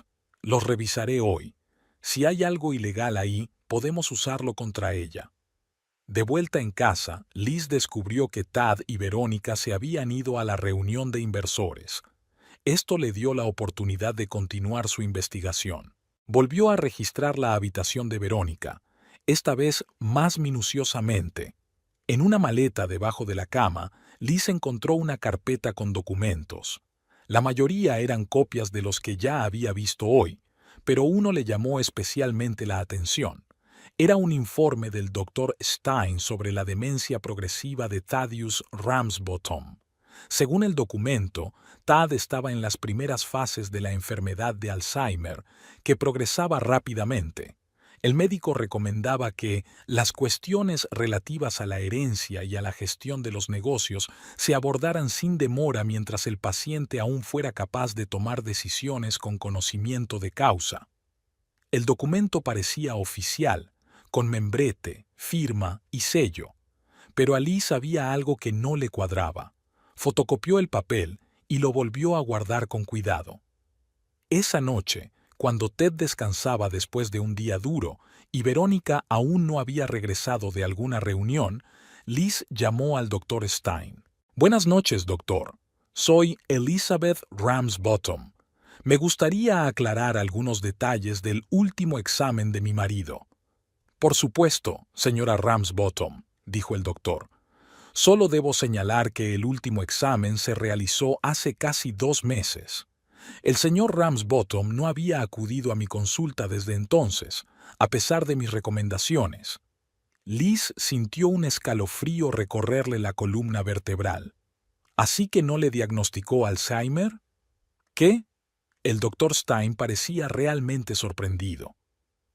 Los revisaré hoy. Si hay algo ilegal ahí, podemos usarlo contra ella. De vuelta en casa, Liz descubrió que Tad y Verónica se habían ido a la reunión de inversores. Esto le dio la oportunidad de continuar su investigación. Volvió a registrar la habitación de Verónica, esta vez más minuciosamente. En una maleta debajo de la cama, Liz encontró una carpeta con documentos. La mayoría eran copias de los que ya había visto hoy, pero uno le llamó especialmente la atención. Era un informe del Dr. Stein sobre la demencia progresiva de Thaddeus Ramsbottom. Según el documento, Tad estaba en las primeras fases de la enfermedad de Alzheimer, que progresaba rápidamente. El médico recomendaba que las cuestiones relativas a la herencia y a la gestión de los negocios se abordaran sin demora mientras el paciente aún fuera capaz de tomar decisiones con conocimiento de causa. El documento parecía oficial, con membrete, firma y sello, pero a Liz había algo que no le cuadraba. Fotocopió el papel y lo volvió a guardar con cuidado. Esa noche, cuando Ted descansaba después de un día duro y Verónica aún no había regresado de alguna reunión, Liz llamó al Dr. Stein. «Buenas noches, doctor. Soy Elizabeth Ramsbottom. Me gustaría aclarar algunos detalles del último examen de mi marido». «Por supuesto, señora Ramsbottom», dijo el doctor. «Solo debo señalar que el último examen se realizó hace casi 2 meses. El señor Ramsbottom no había acudido a mi consulta desde entonces, a pesar de mis recomendaciones». Liz sintió un escalofrío recorrerle la columna vertebral. ¿Así que no le diagnosticó Alzheimer? ¿Qué? El doctor Stein parecía realmente sorprendido.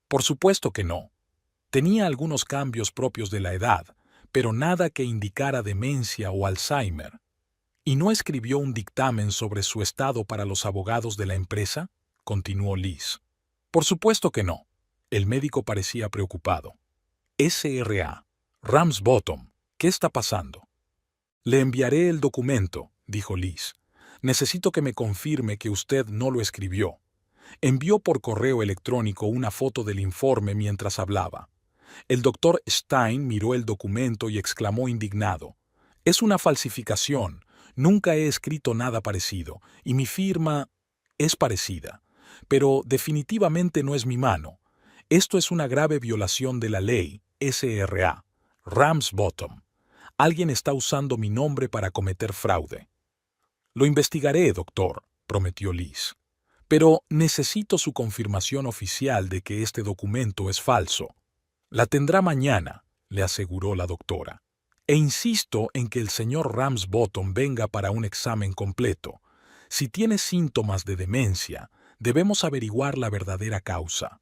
Por supuesto que no. Tenía algunos cambios propios de la edad, pero nada que indicara demencia o Alzheimer. ¿Y no escribió un dictamen sobre su estado para los abogados de la empresa?, continuó Liz. Por supuesto que no. El médico parecía preocupado. S.R.A. Ramsbottom, ¿qué está pasando? Le enviaré el documento, dijo Liz. Necesito que me confirme que usted no lo escribió. Envió por correo electrónico una foto del informe mientras hablaba. El doctor Stein miró el documento y exclamó indignado. «Es una falsificación. Nunca he escrito nada parecido, y mi firma es parecida. Pero definitivamente no es mi mano. Esto es una grave violación de la ley, S.R.A. Ramsbottom. Alguien está usando mi nombre para cometer fraude». «Lo investigaré, doctor», prometió Liz. «Pero necesito su confirmación oficial de que este documento es falso». «La tendrá mañana», le aseguró la doctora. «E insisto en que el señor Ramsbottom venga para un examen completo. Si tiene síntomas de demencia, debemos averiguar la verdadera causa».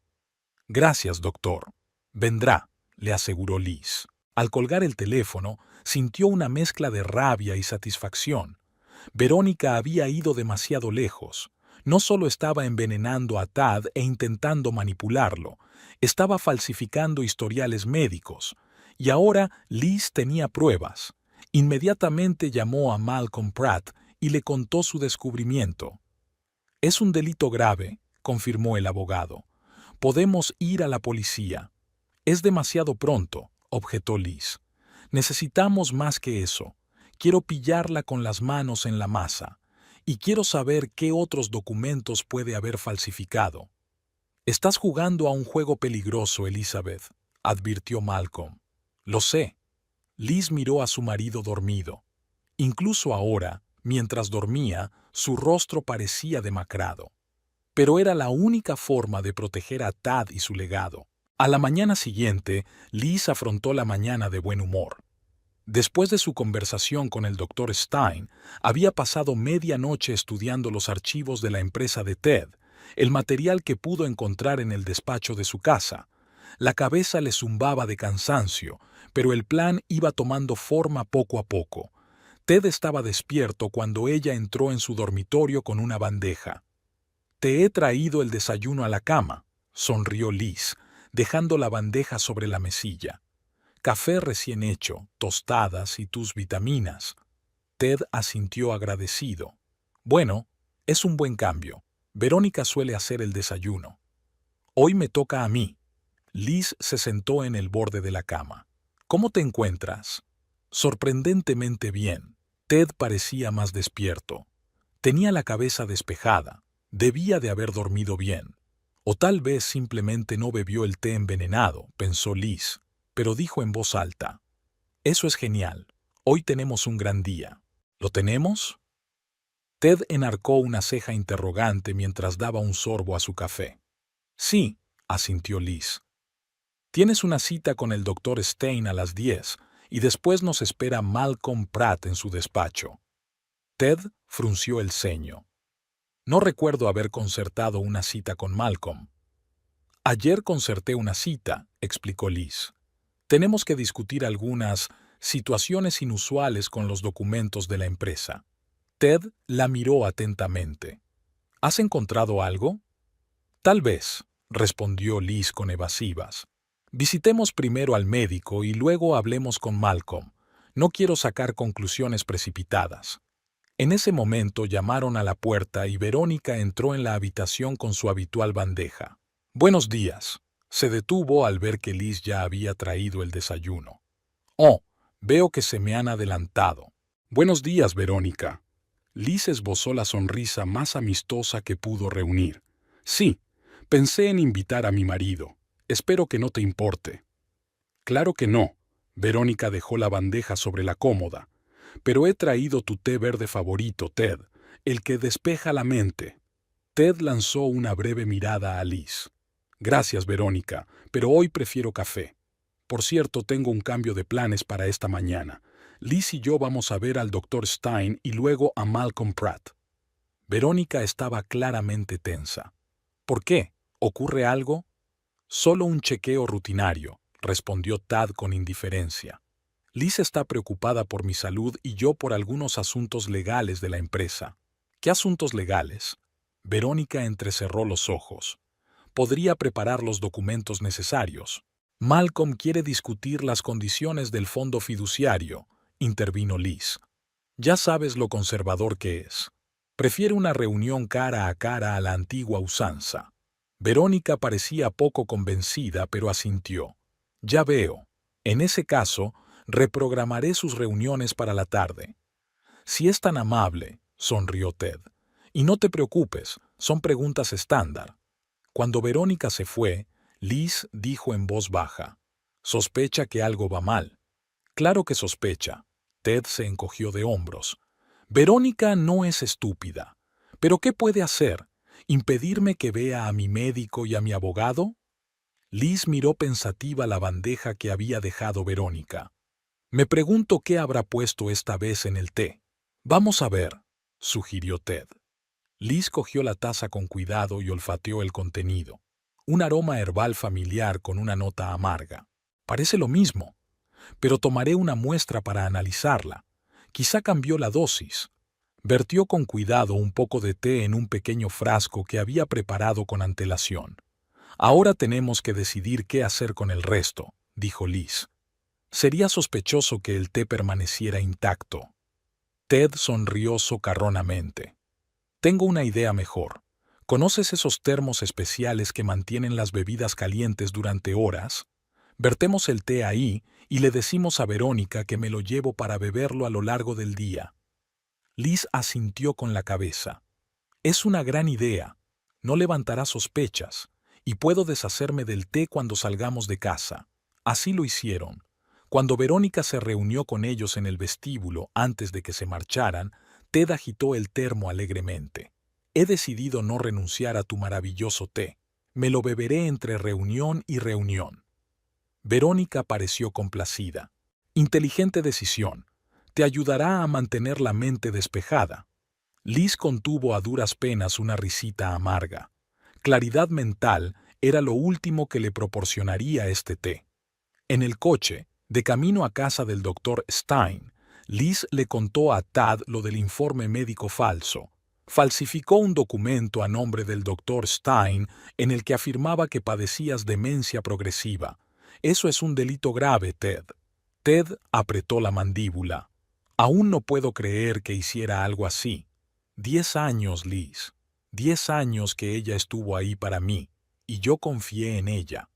«Gracias, doctor. Vendrá», le aseguró Liz. Al colgar el teléfono, sintió una mezcla de rabia y satisfacción. Verónica había ido demasiado lejos. No solo estaba envenenando a Tad e intentando manipularlo, estaba falsificando historiales médicos. Y ahora Liz tenía pruebas. Inmediatamente llamó a Malcolm Pratt y le contó su descubrimiento. «Es un delito grave», confirmó el abogado. «Podemos ir a la policía». «Es demasiado pronto», objetó Liz. «Necesitamos más que eso. Quiero pillarla con las manos en la masa. Y quiero saber qué otros documentos puede haber falsificado». «Estás jugando a un juego peligroso, Elizabeth», advirtió Malcolm. «Lo sé». Liz miró a su marido dormido. Incluso ahora, mientras dormía, su rostro parecía demacrado. Pero era la única forma de proteger a Tad y su legado. A la mañana siguiente, Liz afrontó la mañana de buen humor. Después de su conversación con el Dr. Stein, había pasado media noche estudiando los archivos de la empresa de Ted, el material que pudo encontrar en el despacho de su casa. La cabeza le zumbaba de cansancio, pero el plan iba tomando forma poco a poco. Ted estaba despierto cuando ella entró en su dormitorio con una bandeja. «Te he traído el desayuno a la cama», sonrió Liz, dejando la bandeja sobre la mesilla. «Café recién hecho, tostadas y tus vitaminas». Ted asintió agradecido. «Bueno, es un buen cambio. Verónica suele hacer el desayuno. Hoy me toca a mí». Liz se sentó en el borde de la cama. «¿Cómo te encuentras?» «Sorprendentemente bien». Ted parecía más despierto. Tenía la cabeza despejada. Debía de haber dormido bien. O tal vez simplemente no bebió el té envenenado, pensó Liz, pero dijo en voz alta. Eso es genial. Hoy tenemos un gran día. ¿Lo tenemos? Ted enarcó una ceja interrogante mientras daba un sorbo a su café. Sí, asintió Liz. Tienes una cita con el Dr. Stein a las 10 y después nos espera Malcolm Pratt en su despacho. Ted frunció el ceño. No recuerdo haber concertado una cita con Malcolm. Ayer concerté una cita, explicó Liz. Tenemos que discutir algunas situaciones inusuales con los documentos de la empresa. Ted la miró atentamente. ¿Has encontrado algo? Tal vez, respondió Liz con evasivas. Visitemos primero al médico y luego hablemos con Malcolm. No quiero sacar conclusiones precipitadas. En ese momento llamaron a la puerta y Verónica entró en la habitación con su habitual bandeja. Buenos días. Se detuvo al ver que Liz ya había traído el desayuno. Oh, veo que se me han adelantado. Buenos días, Verónica. Liz esbozó la sonrisa más amistosa que pudo reunir. Sí, pensé en invitar a mi marido. Espero que no te importe. Claro que no. Verónica dejó la bandeja sobre la cómoda. Pero he traído tu té verde favorito, Ted, el que despeja la mente. Ted lanzó una breve mirada a Liz. Gracias, Verónica, pero hoy prefiero café. Por cierto, tengo un cambio de planes para esta mañana. Liz y yo vamos a ver al Dr. Stein y luego a Malcolm Pratt. Verónica estaba claramente tensa. ¿Por qué? ¿Ocurre algo? Solo un chequeo rutinario, respondió Tad con indiferencia. Liz está preocupada por mi salud y yo por algunos asuntos legales de la empresa. ¿Qué asuntos legales? Verónica entrecerró los ojos. Podría preparar los documentos necesarios. Malcolm quiere discutir las condiciones del fondo fiduciario, intervino Liz. Ya sabes lo conservador que es. Prefiere una reunión cara a la antigua usanza. Verónica parecía poco convencida, pero asintió. Ya veo. En ese caso, reprogramaré sus reuniones para la tarde. Si es tan amable, sonrió Ted. Y no te preocupes, son preguntas estándar. Cuando Verónica se fue, Liz dijo en voz baja. Sospecha que algo va mal. Claro que sospecha. Ted se encogió de hombros. Verónica no es estúpida. ¿Pero qué puede hacer? ¿Impedirme que vea a mi médico y a mi abogado? Liz miró pensativa la bandeja que había dejado Verónica. Me pregunto qué habrá puesto esta vez en el té. Vamos a ver, sugirió Ted. Liz cogió la taza con cuidado y olfateó el contenido. Un aroma herbal familiar con una nota amarga. Parece lo mismo, pero tomaré una muestra para analizarla. Quizá cambió la dosis. Vertió con cuidado un poco de té en un pequeño frasco que había preparado con antelación. Ahora tenemos que decidir qué hacer con el resto, dijo Liz. Sería sospechoso que el té permaneciera intacto. Ted sonrió socarronamente. Tengo una idea mejor. ¿Conoces esos termos especiales que mantienen las bebidas calientes durante horas? Vertemos el té ahí y le decimos a Verónica que me lo llevo para beberlo a lo largo del día. Liz asintió con la cabeza. Es una gran idea. No levantará sospechas, y puedo deshacerme del té cuando salgamos de casa. Así lo hicieron. Cuando Verónica se reunió con ellos en el vestíbulo antes de que se marcharan, Ted agitó el termo alegremente. He decidido no renunciar a tu maravilloso té. Me lo beberé entre reunión y reunión. Verónica pareció complacida. Inteligente decisión. Te ayudará a mantener la mente despejada. Liz contuvo a duras penas una risita amarga. Claridad mental era lo último que le proporcionaría este té. En el coche, de camino a casa del Dr. Stein, Liz le contó a Tad lo del informe médico falso. Falsificó un documento a nombre del Dr. Stein en el que afirmaba que padecías demencia progresiva. Eso es un delito grave, Ted. Ted apretó la mandíbula. Aún no puedo creer que hiciera algo así. 10 años, Liz. 10 años que ella estuvo ahí para mí, y yo confié en ella.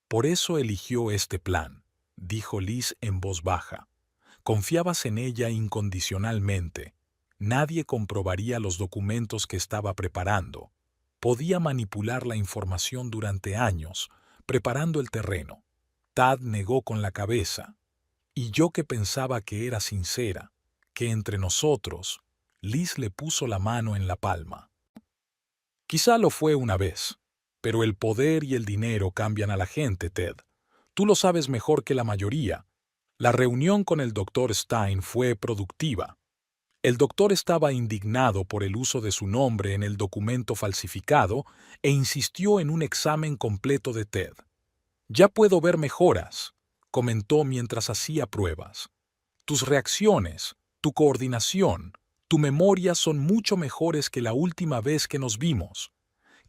Por eso eligió este plan, dijo Liz en voz baja. Confiabas en ella incondicionalmente. Nadie comprobaría los documentos que estaba preparando. Podía manipular la información durante años, preparando el terreno. Tad negó con la cabeza. Y yo que pensaba que era sincera, que entre nosotros, Liz le puso la mano en la palma. Quizá lo fue una vez, pero el poder y el dinero cambian a la gente, Ted. Tú lo sabes mejor que la mayoría. La reunión con el Dr. Stein fue productiva. El doctor estaba indignado por el uso de su nombre en el documento falsificado e insistió en un examen completo de Ted. Ya puedo ver mejoras, comentó mientras hacía pruebas. Tus reacciones, tu coordinación, tu memoria son mucho mejores que la última vez que nos vimos.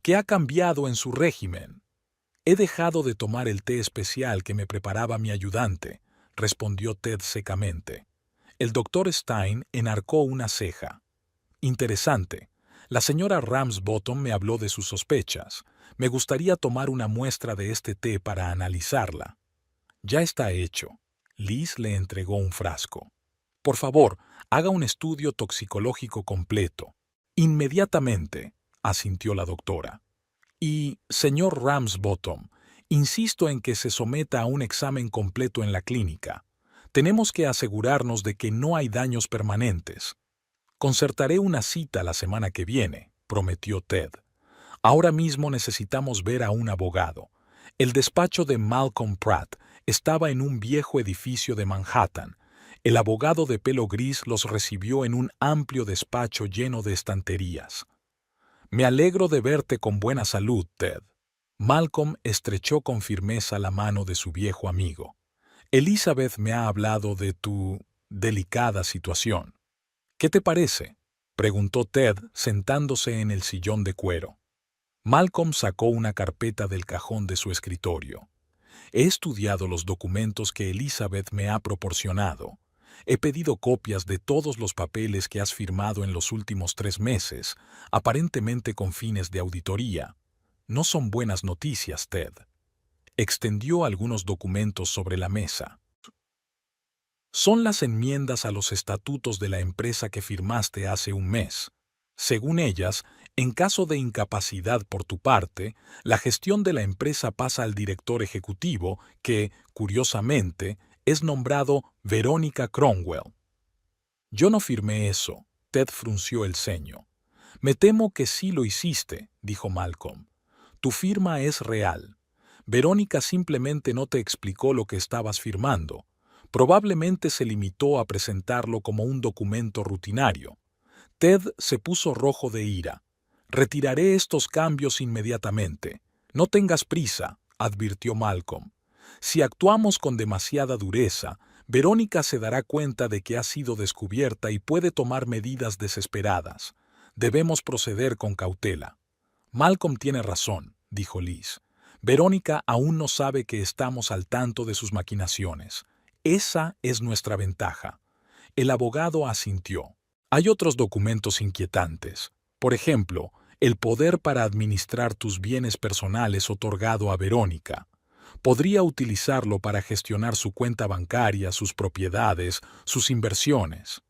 ¿Qué ha cambiado en su régimen? He dejado de tomar el té especial que me preparaba mi ayudante, respondió Ted secamente. El doctor Stein enarcó una ceja. Interesante. La señora Ramsbottom me habló de sus sospechas. Me gustaría tomar una muestra de este té para analizarla. Ya está hecho. Liz le entregó un frasco. Por favor, haga un estudio toxicológico completo. Inmediatamente, asintió la doctora. Y, señor Ramsbottom, insisto en que se someta a un examen completo en la clínica. Tenemos que asegurarnos de que no hay daños permanentes. Concertaré una cita la semana que viene, prometió Ted. Ahora mismo necesitamos ver a un abogado. El despacho de Malcolm Pratt estaba en un viejo edificio de Manhattan. El abogado de pelo gris los recibió en un amplio despacho lleno de estanterías. Me alegro de verte con buena salud, Ted. Malcolm estrechó con firmeza la mano de su viejo amigo. Elizabeth me ha hablado de tu delicada situación. ¿Qué te parece?, preguntó Ted sentándose en el sillón de cuero. Malcolm sacó una carpeta del cajón de su escritorio. He estudiado los documentos que Elizabeth me ha proporcionado. He pedido copias de todos los papeles que has firmado en los últimos 3 meses, aparentemente con fines de auditoría. No son buenas noticias, Ted. Extendió algunos documentos sobre la mesa. Son las enmiendas a los estatutos de la empresa que firmaste hace un mes. Según ellas, en caso de incapacidad por tu parte, la gestión de la empresa pasa al director ejecutivo que, curiosamente, es nombrado Verónica Cromwell. Yo no firmé eso, Ted frunció el ceño. Me temo que sí lo hiciste, dijo Malcolm. Tu firma es real. Verónica simplemente no te explicó lo que estabas firmando. Probablemente se limitó a presentarlo como un documento rutinario. Ted se puso rojo de ira. Retiraré estos cambios inmediatamente. No tengas prisa, advirtió Malcolm. Si actuamos con demasiada dureza, Verónica se dará cuenta de que ha sido descubierta y puede tomar medidas desesperadas. Debemos proceder con cautela. Malcolm tiene razón, dijo Liz. Verónica aún no sabe que estamos al tanto de sus maquinaciones. Esa es nuestra ventaja. El abogado asintió. Hay otros documentos inquietantes. Por ejemplo, el poder para administrar tus bienes personales otorgado a Verónica. Podría utilizarlo para gestionar su cuenta bancaria, sus propiedades, sus inversiones.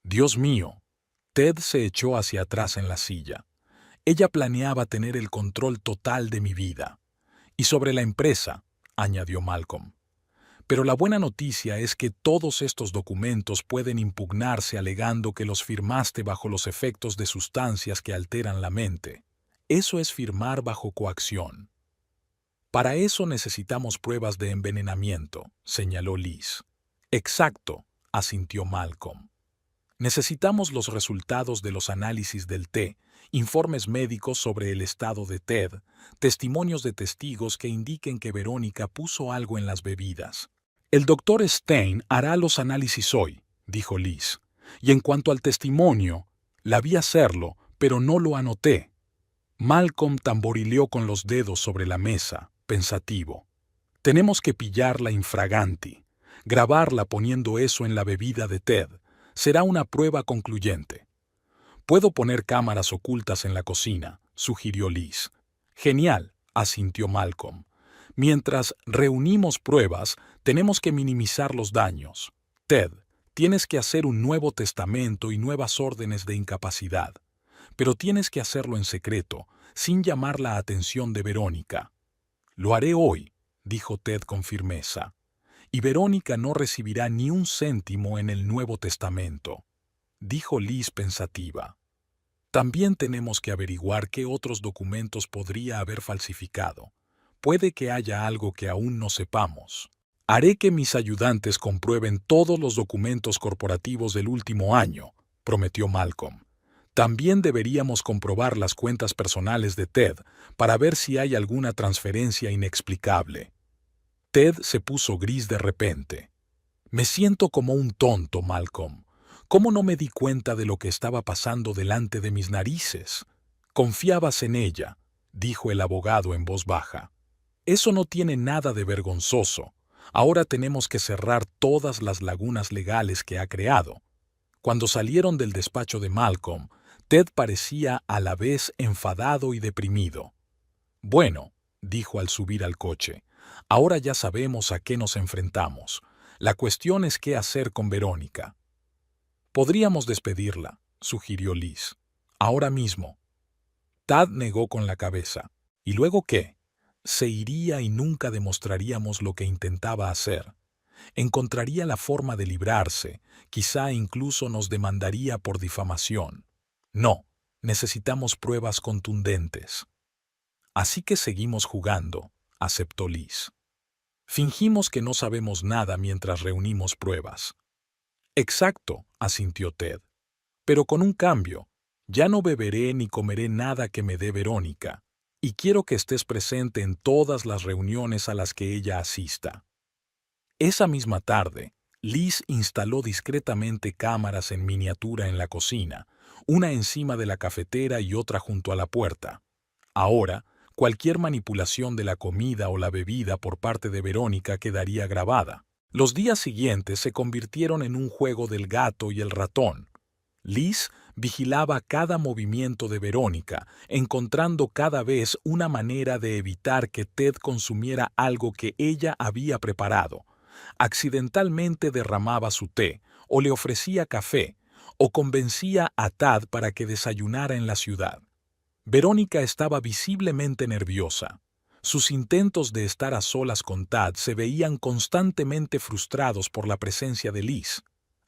Dios mío. Ted se echó hacia atrás en la silla. Ella planeaba tener el control total de mi vida. Y sobre la empresa, añadió Malcolm. Pero la buena noticia es que todos estos documentos pueden impugnarse alegando que los firmaste bajo los efectos de sustancias que alteran la mente. Eso es firmar bajo coacción. Para eso necesitamos pruebas de envenenamiento, señaló Liz. Exacto, asintió Malcolm. Necesitamos los resultados de los análisis del té, informes médicos sobre el estado de Ted, testimonios de testigos que indiquen que Verónica puso algo en las bebidas. El doctor Stein hará los análisis hoy, dijo Liz. Y en cuanto al testimonio, la vi hacerlo, pero no lo anoté. Malcolm tamborileó con los dedos sobre la mesa, pensativo. Tenemos que pillarla infraganti, grabarla poniendo eso en la bebida de Ted. Será una prueba concluyente. Puedo poner cámaras ocultas en la cocina, sugirió Liz. Genial, asintió Malcolm. Mientras reunimos pruebas, tenemos que minimizar los daños. Ted, tienes que hacer un nuevo testamento y nuevas órdenes de incapacidad. Pero tienes que hacerlo en secreto, sin llamar la atención de Verónica. Lo haré hoy, dijo Ted con firmeza. y Verónica no recibirá ni un céntimo en el Nuevo Testamento, dijo Liz pensativa. También tenemos que averiguar qué otros documentos podría haber falsificado. Puede que haya algo que aún no sepamos. Haré que mis ayudantes comprueben todos los documentos corporativos del último año, prometió Malcolm. También deberíamos comprobar las cuentas personales de Ted para ver si hay alguna transferencia inexplicable. Ted se puso gris de repente. Me siento como un tonto, Malcolm. ¿Cómo no me di cuenta de lo que estaba pasando delante de mis narices? Confiabas en ella, dijo el abogado en voz baja. Eso no tiene nada de vergonzoso. Ahora tenemos que cerrar todas las lagunas legales que ha creado. Cuando salieron del despacho de Malcolm, Ted parecía a la vez enfadado y deprimido. Bueno, dijo al subir al coche, ahora ya sabemos a qué nos enfrentamos. La cuestión es qué hacer con Verónica. Podríamos despedirla, sugirió Liz. Ahora mismo. Tad negó con la cabeza. ¿Y luego qué? Se iría y nunca demostraríamos lo que intentaba hacer. Encontraría la forma de librarse, quizá incluso nos demandaría por difamación. No, necesitamos pruebas contundentes. Así que seguimos jugando, aceptó Liz. Fingimos que no sabemos nada mientras reunimos pruebas. Exacto, asintió Ted. Pero con un cambio. Ya no beberé ni comeré nada que me dé Verónica, y quiero que estés presente en todas las reuniones a las que ella asista. Esa misma tarde, Liz instaló discretamente cámaras en miniatura en la cocina, una encima de la cafetera y otra junto a la puerta. Ahora, cualquier manipulación de la comida o la bebida por parte de Verónica quedaría grabada. Los días siguientes se convirtieron en un juego del gato y el ratón. Liz vigilaba cada movimiento de Verónica, encontrando cada vez una manera de evitar que Ted consumiera algo que ella había preparado. Accidentalmente derramaba su té, o le ofrecía café, o convencía a Tad para que desayunara en la ciudad. Verónica estaba visiblemente nerviosa. Sus intentos de estar a solas con Tad se veían constantemente frustrados por la presencia de Liz.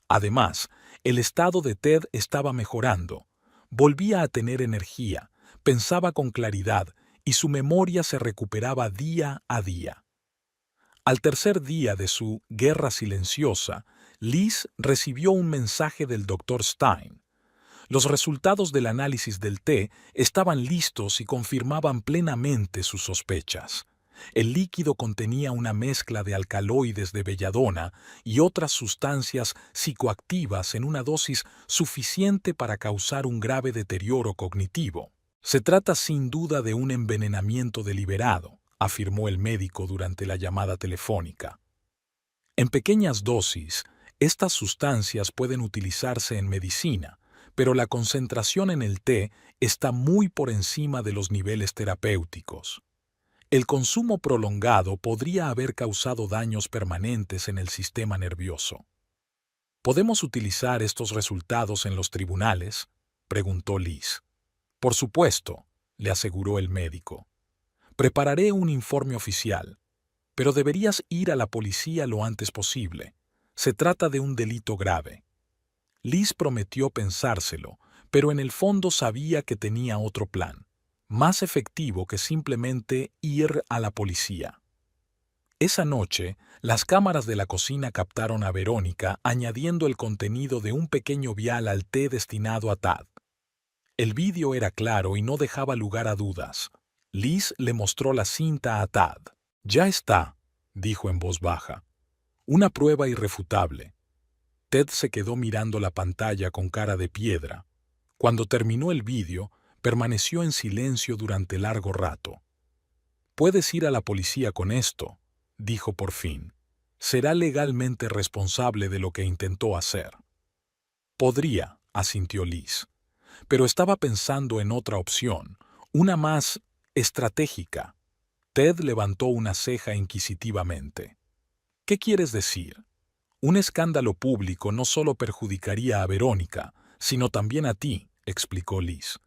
Además, el estado de Ted estaba mejorando. Volvía a tener energía, pensaba con claridad y su memoria se recuperaba día a día. Al tercer día de su guerra silenciosa, Liz recibió un mensaje del Dr. Stein. Los resultados del análisis del té estaban listos y confirmaban plenamente sus sospechas. El líquido contenía una mezcla de alcaloides de belladona y otras sustancias psicoactivas en una dosis suficiente para causar un grave deterioro cognitivo. Se trata sin duda de un envenenamiento deliberado, afirmó el médico durante la llamada telefónica. En pequeñas dosis, estas sustancias pueden utilizarse en medicina, pero la concentración en el té está muy por encima de los niveles terapéuticos. El consumo prolongado podría haber causado daños permanentes en el sistema nervioso. ¿Podemos utilizar estos resultados en los tribunales?, preguntó Liz. Por supuesto, le aseguró el médico. Prepararé un informe oficial, pero deberías ir a la policía lo antes posible. Se trata de un delito grave. Liz prometió pensárselo, pero en el fondo sabía que tenía otro plan, más efectivo que simplemente ir a la policía. Esa noche, las cámaras de la cocina captaron a Verónica añadiendo el contenido de un pequeño vial al té destinado a Tad. El vídeo era claro y no dejaba lugar a dudas. Liz le mostró la cinta a Tad. «Ya está», dijo en voz baja. «Una prueba irrefutable». Ted se quedó mirando la pantalla con cara de piedra. Cuando terminó el vídeo, permaneció en silencio durante largo rato. «Puedes ir a la policía con esto», dijo por fin. «Será legalmente responsable de lo que intentó hacer». «Podría», asintió Liz. Pero estaba pensando en otra opción, una más estratégica. Ted levantó una ceja inquisitivamente. «¿Qué quieres decir?» «Un escándalo público no solo perjudicaría a Verónica, sino también a ti», explicó Liz.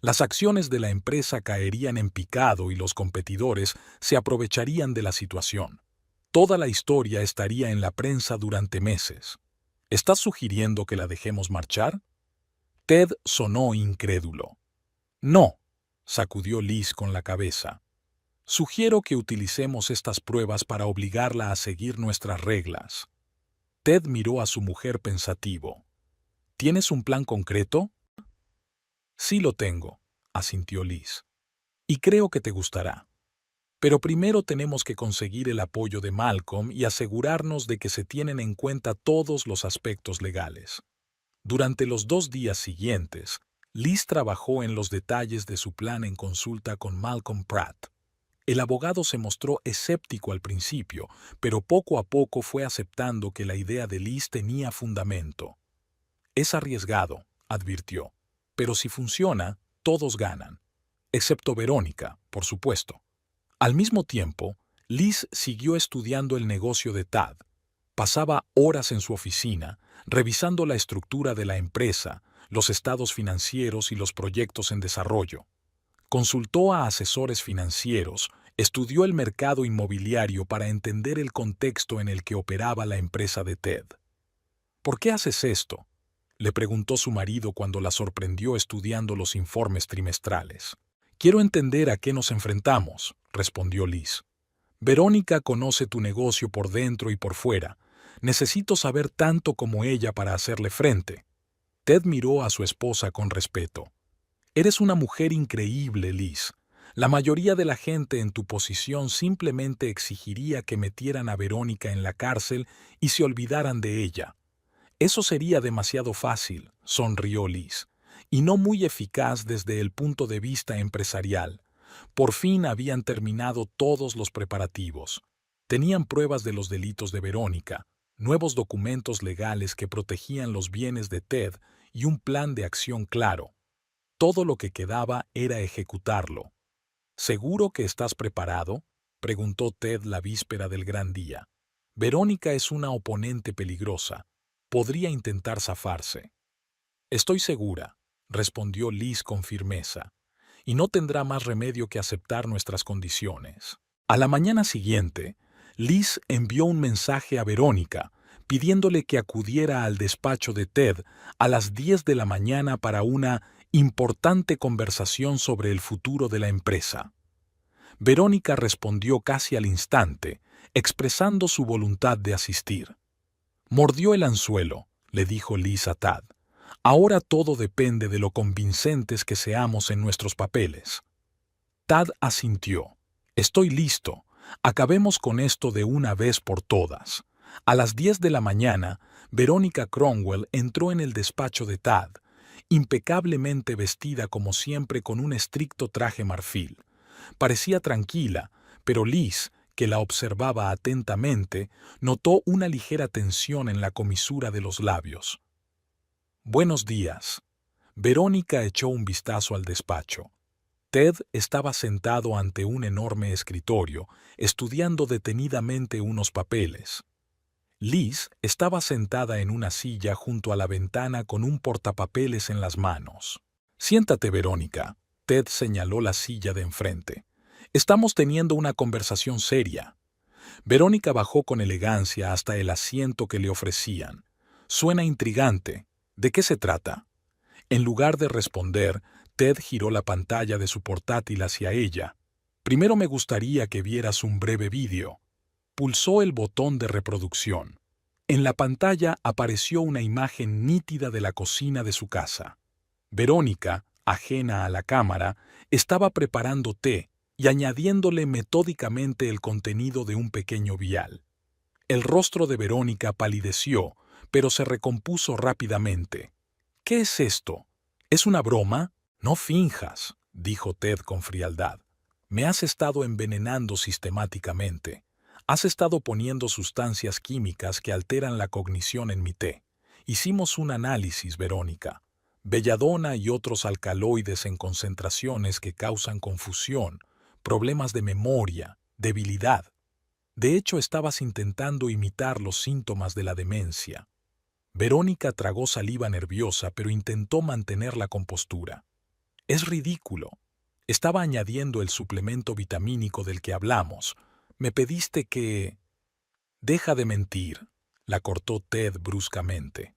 «Las acciones de la empresa caerían en picado y los competidores se aprovecharían de la situación. Toda la historia estaría en la prensa durante meses. ¿Estás sugiriendo que la dejemos marchar? Ted sonó incrédulo. No, sacudió Liz con la cabeza. Sugiero que utilicemos estas pruebas para obligarla a seguir nuestras reglas. Ted miró a su mujer pensativo. ¿Tienes un plan concreto? Sí lo tengo, asintió Liz. Y creo que te gustará. Pero primero tenemos que conseguir el apoyo de Malcolm y asegurarnos de que se tienen en cuenta todos los aspectos legales. Durante los 2 días siguientes, Liz trabajó en los detalles de su plan en consulta con Malcolm Pratt. El abogado se mostró escéptico al principio, pero poco a poco fue aceptando que la idea de Liz tenía fundamento. Es arriesgado, advirtió, pero si funciona, todos ganan, excepto Verónica, por supuesto. Al mismo tiempo, Liz siguió estudiando el negocio de Tad. Pasaba horas en su oficina, revisando la estructura de la empresa, los estados financieros y los proyectos en desarrollo. Consultó a asesores financieros, estudió el mercado inmobiliario para entender el contexto en el que operaba la empresa de Ted. ¿Por qué haces esto?, le preguntó su marido cuando la sorprendió estudiando los informes trimestrales. Quiero entender a qué nos enfrentamos, respondió Liz. Verónica conoce tu negocio por dentro y por fuera. Necesito saber tanto como ella para hacerle frente. Ted miró a su esposa con respeto. Eres una mujer increíble, Liz. La mayoría de la gente en tu posición simplemente exigiría que metieran a Verónica en la cárcel y se olvidaran de ella. Eso sería demasiado fácil, sonrió Liz, y no muy eficaz desde el punto de vista empresarial. Por fin habían terminado todos los preparativos. Tenían pruebas de los delitos de Verónica, nuevos documentos legales que protegían los bienes de Ted y un plan de acción claro. Todo lo que quedaba era ejecutarlo. ¿Seguro que estás preparado?, preguntó Ted la víspera del gran día. Verónica es una oponente peligrosa. Podría intentar zafarse. Estoy segura, respondió Liz con firmeza, y no tendrá más remedio que aceptar nuestras condiciones. A la mañana siguiente, Liz envió un mensaje a Verónica pidiéndole que acudiera al despacho de Ted a las 10 de la mañana para una importante conversación sobre el futuro de la empresa. Verónica respondió casi al instante, expresando su voluntad de asistir. Mordió el anzuelo, le dijo Liz a Tad. Ahora todo depende de lo convincentes que seamos en nuestros papeles. Tad asintió. Estoy listo. Acabemos con esto de una vez por todas. A las 10 de la mañana, Verónica Cromwell entró en el despacho de Tad, impecablemente vestida como siempre con un estricto traje marfil. Parecía tranquila, pero Liz, que la observaba atentamente, notó una ligera tensión en la comisura de los labios. Buenos días. Verónica echó un vistazo al despacho. Ted estaba sentado ante un enorme escritorio, estudiando detenidamente unos papeles. Liz estaba sentada en una silla junto a la ventana con un portapapeles en las manos. Siéntate, Verónica. Ted señaló la silla de enfrente. Estamos teniendo una conversación seria. Verónica bajó con elegancia hasta el asiento que le ofrecían. Suena intrigante. ¿De qué se trata? En lugar de responder, Ted giró la pantalla de su portátil hacia ella. Primero me gustaría que vieras un breve vídeo. Pulsó el botón de reproducción. En la pantalla apareció una imagen nítida de la cocina de su casa. Verónica, ajena a la cámara, estaba preparando té y añadiéndole metódicamente el contenido de un pequeño vial. El rostro de Verónica palideció, pero se recompuso rápidamente. ¿Qué es esto? ¿Es una broma? No finjas, dijo Ted con frialdad. Me has estado envenenando sistemáticamente. Has estado poniendo sustancias químicas que alteran la cognición en mi té. Hicimos un análisis, Verónica. Belladona y otros alcaloides en concentraciones que causan confusión, problemas de memoria, debilidad. De hecho, estabas intentando imitar los síntomas de la demencia. Verónica tragó saliva nerviosa, pero intentó mantener la compostura. Es ridículo. Estaba añadiendo el suplemento vitamínico del que hablamos. Me pediste que... Deja de mentir, la cortó Ted bruscamente.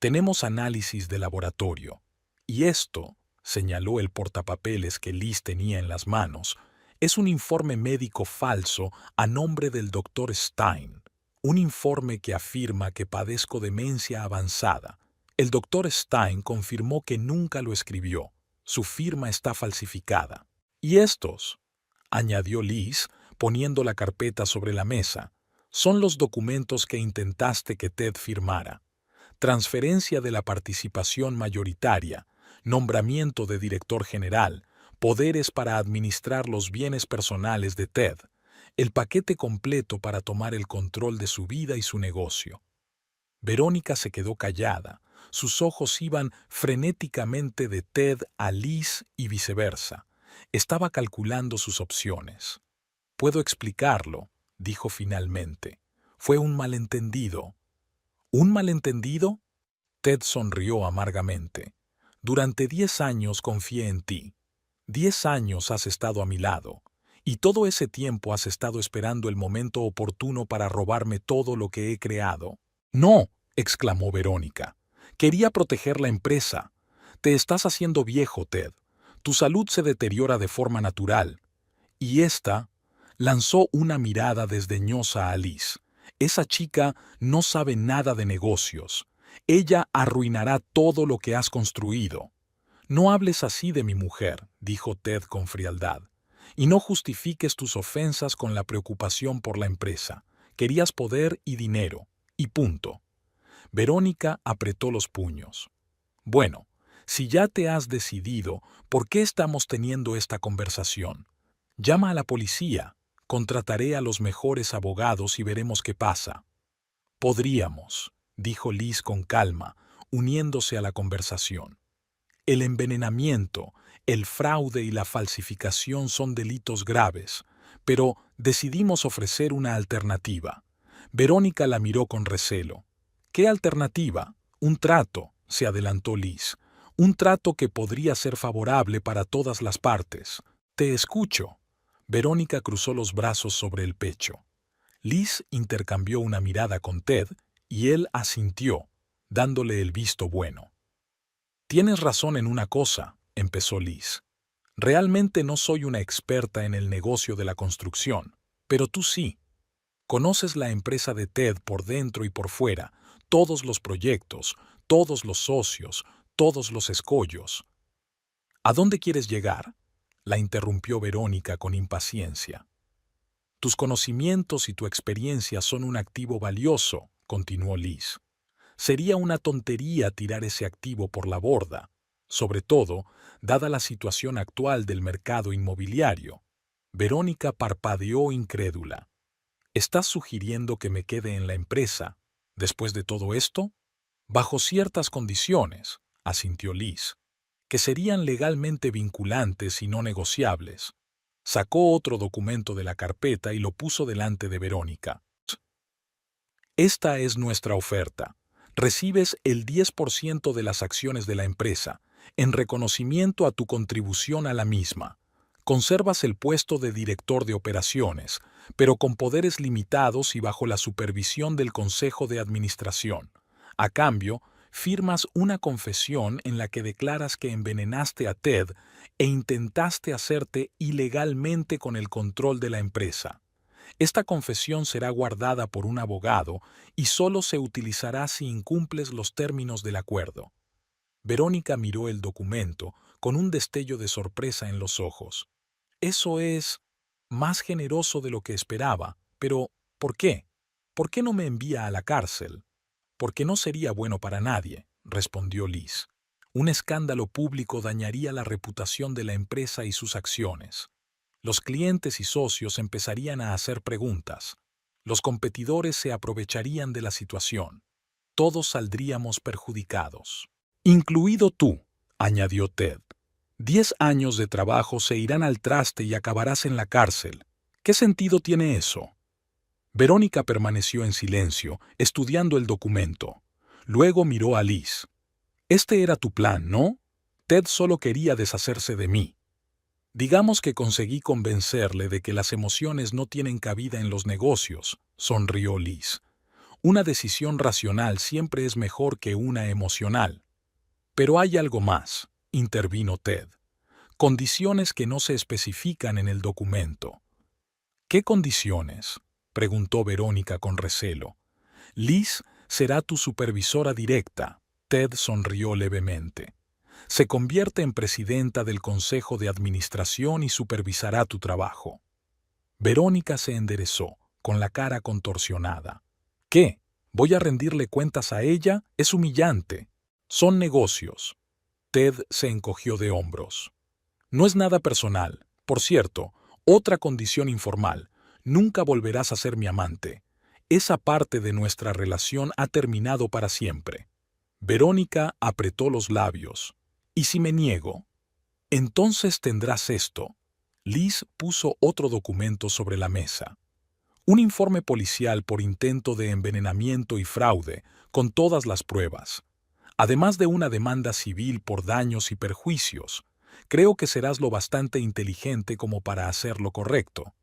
Tenemos análisis de laboratorio. Y esto, señaló el portapapeles que Liz tenía en las manos, es un informe médico falso a nombre del doctor Stein. Un informe que afirma que padezco demencia avanzada. El doctor Stein confirmó que nunca lo escribió. Su firma está falsificada. Y estos, añadió Liz, poniendo la carpeta sobre la mesa, son los documentos que intentaste que Ted firmara. Transferencia de la participación mayoritaria, nombramiento de director general, poderes para administrar los bienes personales de Ted, el paquete completo para tomar el control de su vida y su negocio. Verónica se quedó callada. Sus ojos iban frenéticamente de Ted a Liz y viceversa. Estaba calculando sus opciones. «Puedo explicarlo», dijo finalmente. «Fue un malentendido». «¿Un malentendido?» Ted sonrió amargamente. «Durante 10 años confié en ti. 10 años has estado a mi lado. Y todo ese tiempo has estado esperando el momento oportuno para robarme todo lo que he creado». «No», exclamó Verónica. «Quería proteger la empresa. Te estás haciendo viejo, Ted. Tu salud se deteriora de forma natural». Y esta lanzó una mirada desdeñosa a Liz. «Esa chica no sabe nada de negocios. Ella arruinará todo lo que has construido». «No hables así de mi mujer», dijo Ted con frialdad. «Y no justifiques tus ofensas con la preocupación por la empresa. Querías poder y dinero. Y punto». Verónica apretó los puños. «Bueno, si ya te has decidido, ¿por qué estamos teniendo esta conversación? Llama a la policía. Contrataré a los mejores abogados y veremos qué pasa». «Podríamos», dijo Liz con calma, uniéndose a la conversación. «El envenenamiento, el fraude y la falsificación son delitos graves, pero decidimos ofrecer una alternativa». Verónica la miró con recelo. «¿Qué alternativa?» «Un trato», se adelantó Liz. «Un trato que podría ser favorable para todas las partes». «Te escucho». Verónica cruzó los brazos sobre el pecho. Liz intercambió una mirada con Ted y él asintió, dándole el visto bueno. «Tienes razón en una cosa», empezó Liz. «Realmente no soy una experta en el negocio de la construcción, pero tú sí. Conoces la empresa de Ted por dentro y por fuera, todos los proyectos, todos los socios, todos los escollos». «¿A dónde quieres llegar?», la interrumpió Verónica con impaciencia. «Tus conocimientos y tu experiencia son un activo valioso», continuó Liz. «Sería una tontería tirar ese activo por la borda, sobre todo, dada la situación actual del mercado inmobiliario». Verónica parpadeó incrédula. «¿Estás sugiriendo que me quede en la empresa después de todo esto?» «Bajo ciertas condiciones», asintió Liz, «que serían legalmente vinculantes y no negociables». Sacó otro documento de la carpeta y lo puso delante de Verónica. «Esta es nuestra oferta. Recibes el 10% de las acciones de la empresa, en reconocimiento a tu contribución a la misma. Conservas el puesto de director de operaciones, pero con poderes limitados y bajo la supervisión del Consejo de Administración. A cambio, firmas una confesión en la que declaras que envenenaste a Ted e intentaste hacerte ilegalmente con el control de la empresa. Esta confesión será guardada por un abogado y solo se utilizará si incumples los términos del acuerdo». Verónica miró el documento con un destello de sorpresa en los ojos. «Eso es más generoso de lo que esperaba, pero ¿por qué? ¿Por qué no me envía a la cárcel?» «Porque no sería bueno para nadie», respondió Liz. «Un escándalo público dañaría la reputación de la empresa y sus acciones. Los clientes y socios empezarían a hacer preguntas. Los competidores se aprovecharían de la situación. Todos saldríamos perjudicados. Incluido tú», añadió Ted. 10 años de trabajo se irán al traste y acabarás en la cárcel. ¿Qué sentido tiene eso?» Verónica permaneció en silencio, estudiando el documento. Luego miró a Liz. «Este era tu plan, ¿no? Ted solo quería deshacerse de mí». Digamos que conseguí convencerle de que las emociones no tienen cabida en los negocios, sonrió Liz. Una decisión racional siempre es mejor que una emocional. Pero hay algo más, intervino Ted. Condiciones que no se especifican en el documento. ¿Qué condiciones?, preguntó Verónica con recelo. Liz será tu supervisora directa. Ted sonrió levemente. Se convierte en presidenta del Consejo de Administración y supervisará tu trabajo. Verónica se enderezó, con la cara contorsionada. ¿Qué? ¿Voy a rendirle cuentas a ella? Es humillante. Son negocios. Ted se encogió de hombros. No es nada personal. Por cierto, otra condición informal. Nunca volverás a ser mi amante. Esa parte de nuestra relación ha terminado para siempre. Verónica apretó los labios. ¿Y si me niego? Entonces tendrás esto. Liz puso otro documento sobre la mesa. Un informe policial por intento de envenenamiento y fraude, con todas las pruebas. Además de una demanda civil por daños y perjuicios. Creo que serás lo bastante inteligente como para hacer lo correcto.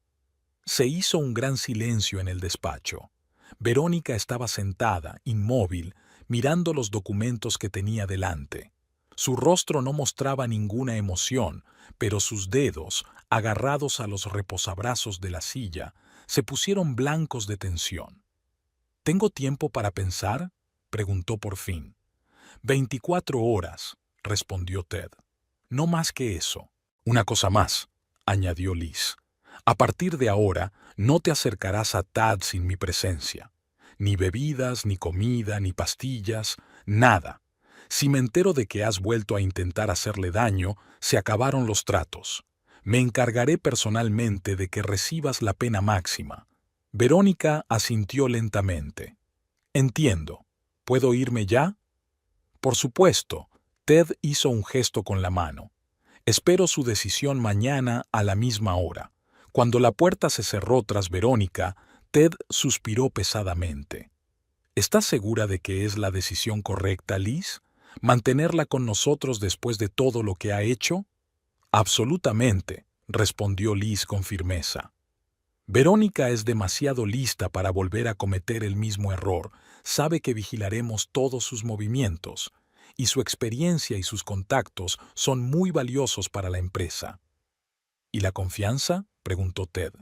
Se hizo un gran silencio en el despacho. Verónica estaba sentada, inmóvil, mirando los documentos que tenía delante. Su rostro no mostraba ninguna emoción, pero sus dedos, agarrados a los reposabrazos de la silla, se pusieron blancos de tensión. ¿Tengo tiempo para pensar?, preguntó por fin. 24 horas, respondió Ted. No más que eso. Una cosa más, añadió Liz. A partir de ahora, no te acercarás a Tad sin mi presencia. Ni bebidas, ni comida, ni pastillas, nada. Si me entero de que has vuelto a intentar hacerle daño, se acabaron los tratos. Me encargaré personalmente de que recibas la pena máxima. Verónica asintió lentamente. Entiendo. ¿Puedo irme ya? Por supuesto. Ted hizo un gesto con la mano. Espero su decisión mañana a la misma hora. Cuando la puerta se cerró tras Verónica, Ted suspiró pesadamente. ¿Estás segura de que es la decisión correcta, Liz? ¿Mantenerla con nosotros después de todo lo que ha hecho? Absolutamente, respondió Liz con firmeza. Verónica es demasiado lista para volver a cometer el mismo error. Sabe que vigilaremos todos sus movimientos, y su experiencia y sus contactos son muy valiosos para la empresa. ¿Y la confianza?, preguntó Ted.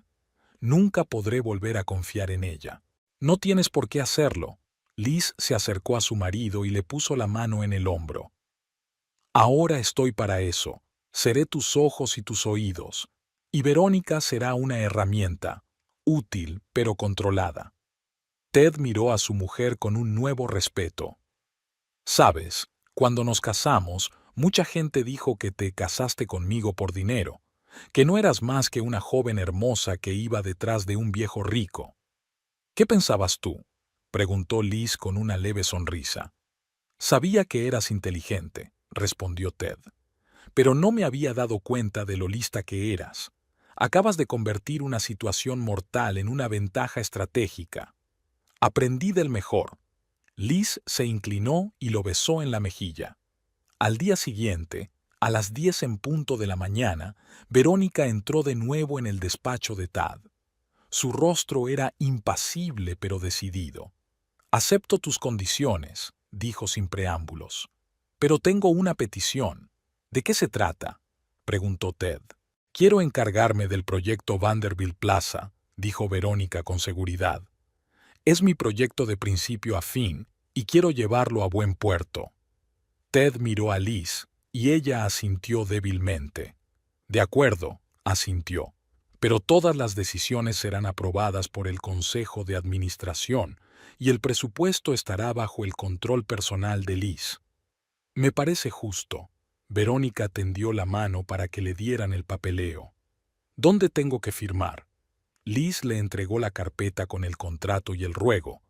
Nunca podré volver a confiar en ella. No tienes por qué hacerlo. Liz se acercó a su marido y le puso la mano en el hombro. Ahora estoy para eso. Seré tus ojos y tus oídos. Y Verónica será una herramienta, útil pero controlada. Ted miró a su mujer con un nuevo respeto. Sabes, cuando nos casamos, mucha gente dijo que te casaste conmigo por dinero, que no eras más que una joven hermosa que iba detrás de un viejo rico. ¿Qué pensabas tú?, preguntó Liz con una leve sonrisa. Sabía que eras inteligente, respondió Ted, pero no me había dado cuenta de lo lista que eras. Acabas de convertir una situación mortal en una ventaja estratégica. Aprendí del mejor. Liz se inclinó y lo besó en la mejilla. Al día siguiente, a las 10 en punto de la mañana, Verónica entró de nuevo en el despacho de Tad. Su rostro era impasible pero decidido. «Acepto tus condiciones», dijo sin preámbulos. «Pero tengo una petición». «¿De qué se trata?», preguntó Ted. «Quiero encargarme del proyecto Vanderbilt Plaza», dijo Verónica con seguridad. «Es mi proyecto de principio a fin y quiero llevarlo a buen puerto». Ted miró a Liz y ella asintió débilmente. «De acuerdo», asintió. «Pero todas las decisiones serán aprobadas por el Consejo de Administración y el presupuesto estará bajo el control personal de Liz». «Me parece justo». Verónica tendió la mano para que le dieran el papeleo. «¿Dónde tengo que firmar?». Liz le entregó la carpeta con el contrato y el ruego.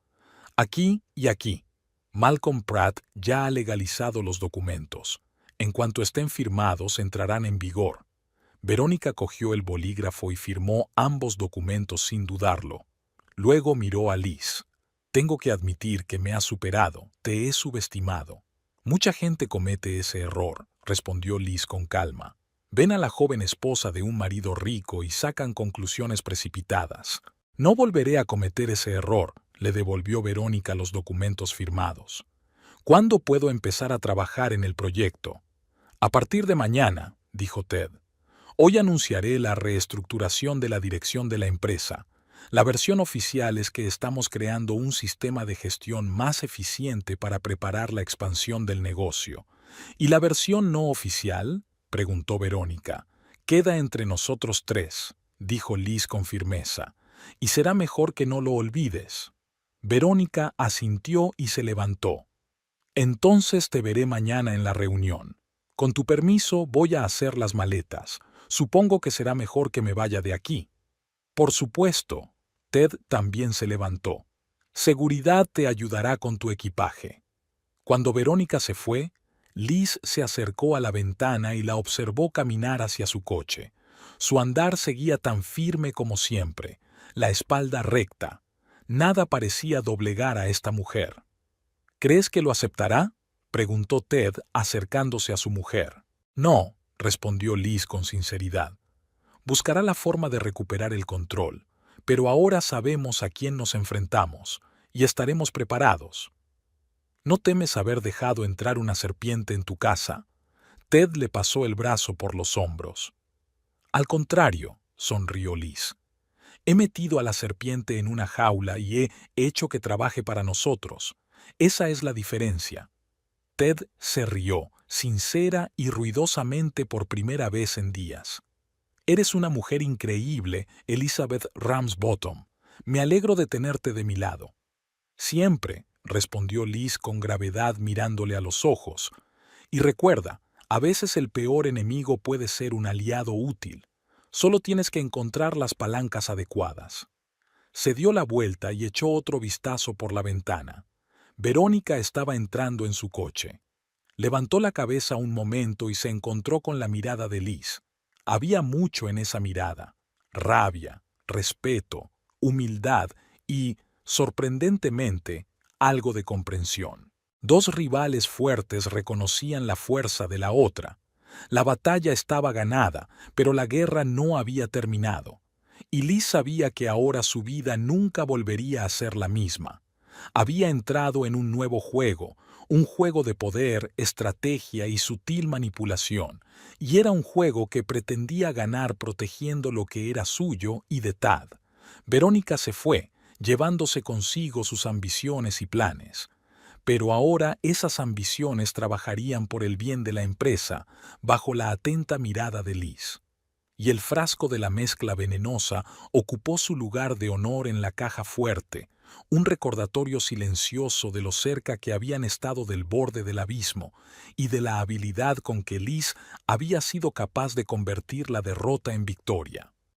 «Aquí y aquí». Malcolm Pratt ya ha legalizado los documentos. En cuanto estén firmados, entrarán en vigor. Verónica cogió el bolígrafo y firmó ambos documentos sin dudarlo. Luego miró a Liz. «Tengo que admitir que me has superado, te he subestimado». «Mucha gente comete ese error», respondió Liz con calma. Ven a la joven esposa de un marido rico y sacan conclusiones precipitadas. No volveré a cometer ese error, le devolvió Verónica los documentos firmados. ¿Cuándo puedo empezar a trabajar en el proyecto? A partir de mañana, dijo Ted. Hoy anunciaré la reestructuración de la dirección de la empresa. La versión oficial es que estamos creando un sistema de gestión más eficiente para preparar la expansión del negocio. ¿Y la versión no oficial?, preguntó Verónica. Queda entre nosotros tres, dijo Liz con firmeza, y será mejor que no lo olvides. Verónica asintió y se levantó. Entonces te veré mañana en la reunión. Con tu permiso voy a hacer las maletas. Supongo que será mejor que me vaya de aquí. Por supuesto. Ted también se levantó. Seguridad te ayudará con tu equipaje. Cuando Verónica se fue, Liz se acercó a la ventana y la observó caminar hacia su coche. Su andar seguía tan firme como siempre, la espalda recta. Nada parecía doblegar a esta mujer. ¿Crees que lo aceptará?, preguntó Ted acercándose a su mujer. No, respondió Liz con sinceridad. Buscará la forma de recuperar el control, pero ahora sabemos a quién nos enfrentamos y estaremos preparados. ¿No temes haber dejado entrar una serpiente en tu casa? Ted le pasó el brazo por los hombros. Al contrario, sonrió Liz. He metido a la serpiente en una jaula y he hecho que trabaje para nosotros. Esa es la diferencia. Ted se rió, sincera y ruidosamente por primera vez en días. Eres una mujer increíble, Elizabeth Ramsbottom. Me alegro de tenerte de mi lado. Siempre, respondió Liz con gravedad mirándole a los ojos. Y recuerda, a veces el peor enemigo puede ser un aliado útil. Solo tienes que encontrar las palancas adecuadas. Se dio la vuelta y echó otro vistazo por la ventana. Verónica estaba entrando en su coche. Levantó la cabeza un momento y se encontró con la mirada de Liz. Había mucho en esa mirada: rabia, respeto, humildad y, sorprendentemente, algo de comprensión. Dos rivales fuertes reconocían la fuerza de la otra. La batalla estaba ganada, pero la guerra no había terminado. Y Liz sabía que ahora su vida nunca volvería a ser la misma. Había entrado en un nuevo juego, un juego de poder, estrategia y sutil manipulación, y era un juego que pretendía ganar protegiendo lo que era suyo y de Tad. Verónica se fue, llevándose consigo sus ambiciones y planes. Pero ahora esas ambiciones trabajarían por el bien de la empresa, bajo la atenta mirada de Liz. Y el frasco de la mezcla venenosa ocupó su lugar de honor en la caja fuerte, un recordatorio silencioso de lo cerca que habían estado del borde del abismo y de la habilidad con que Liz había sido capaz de convertir la derrota en victoria.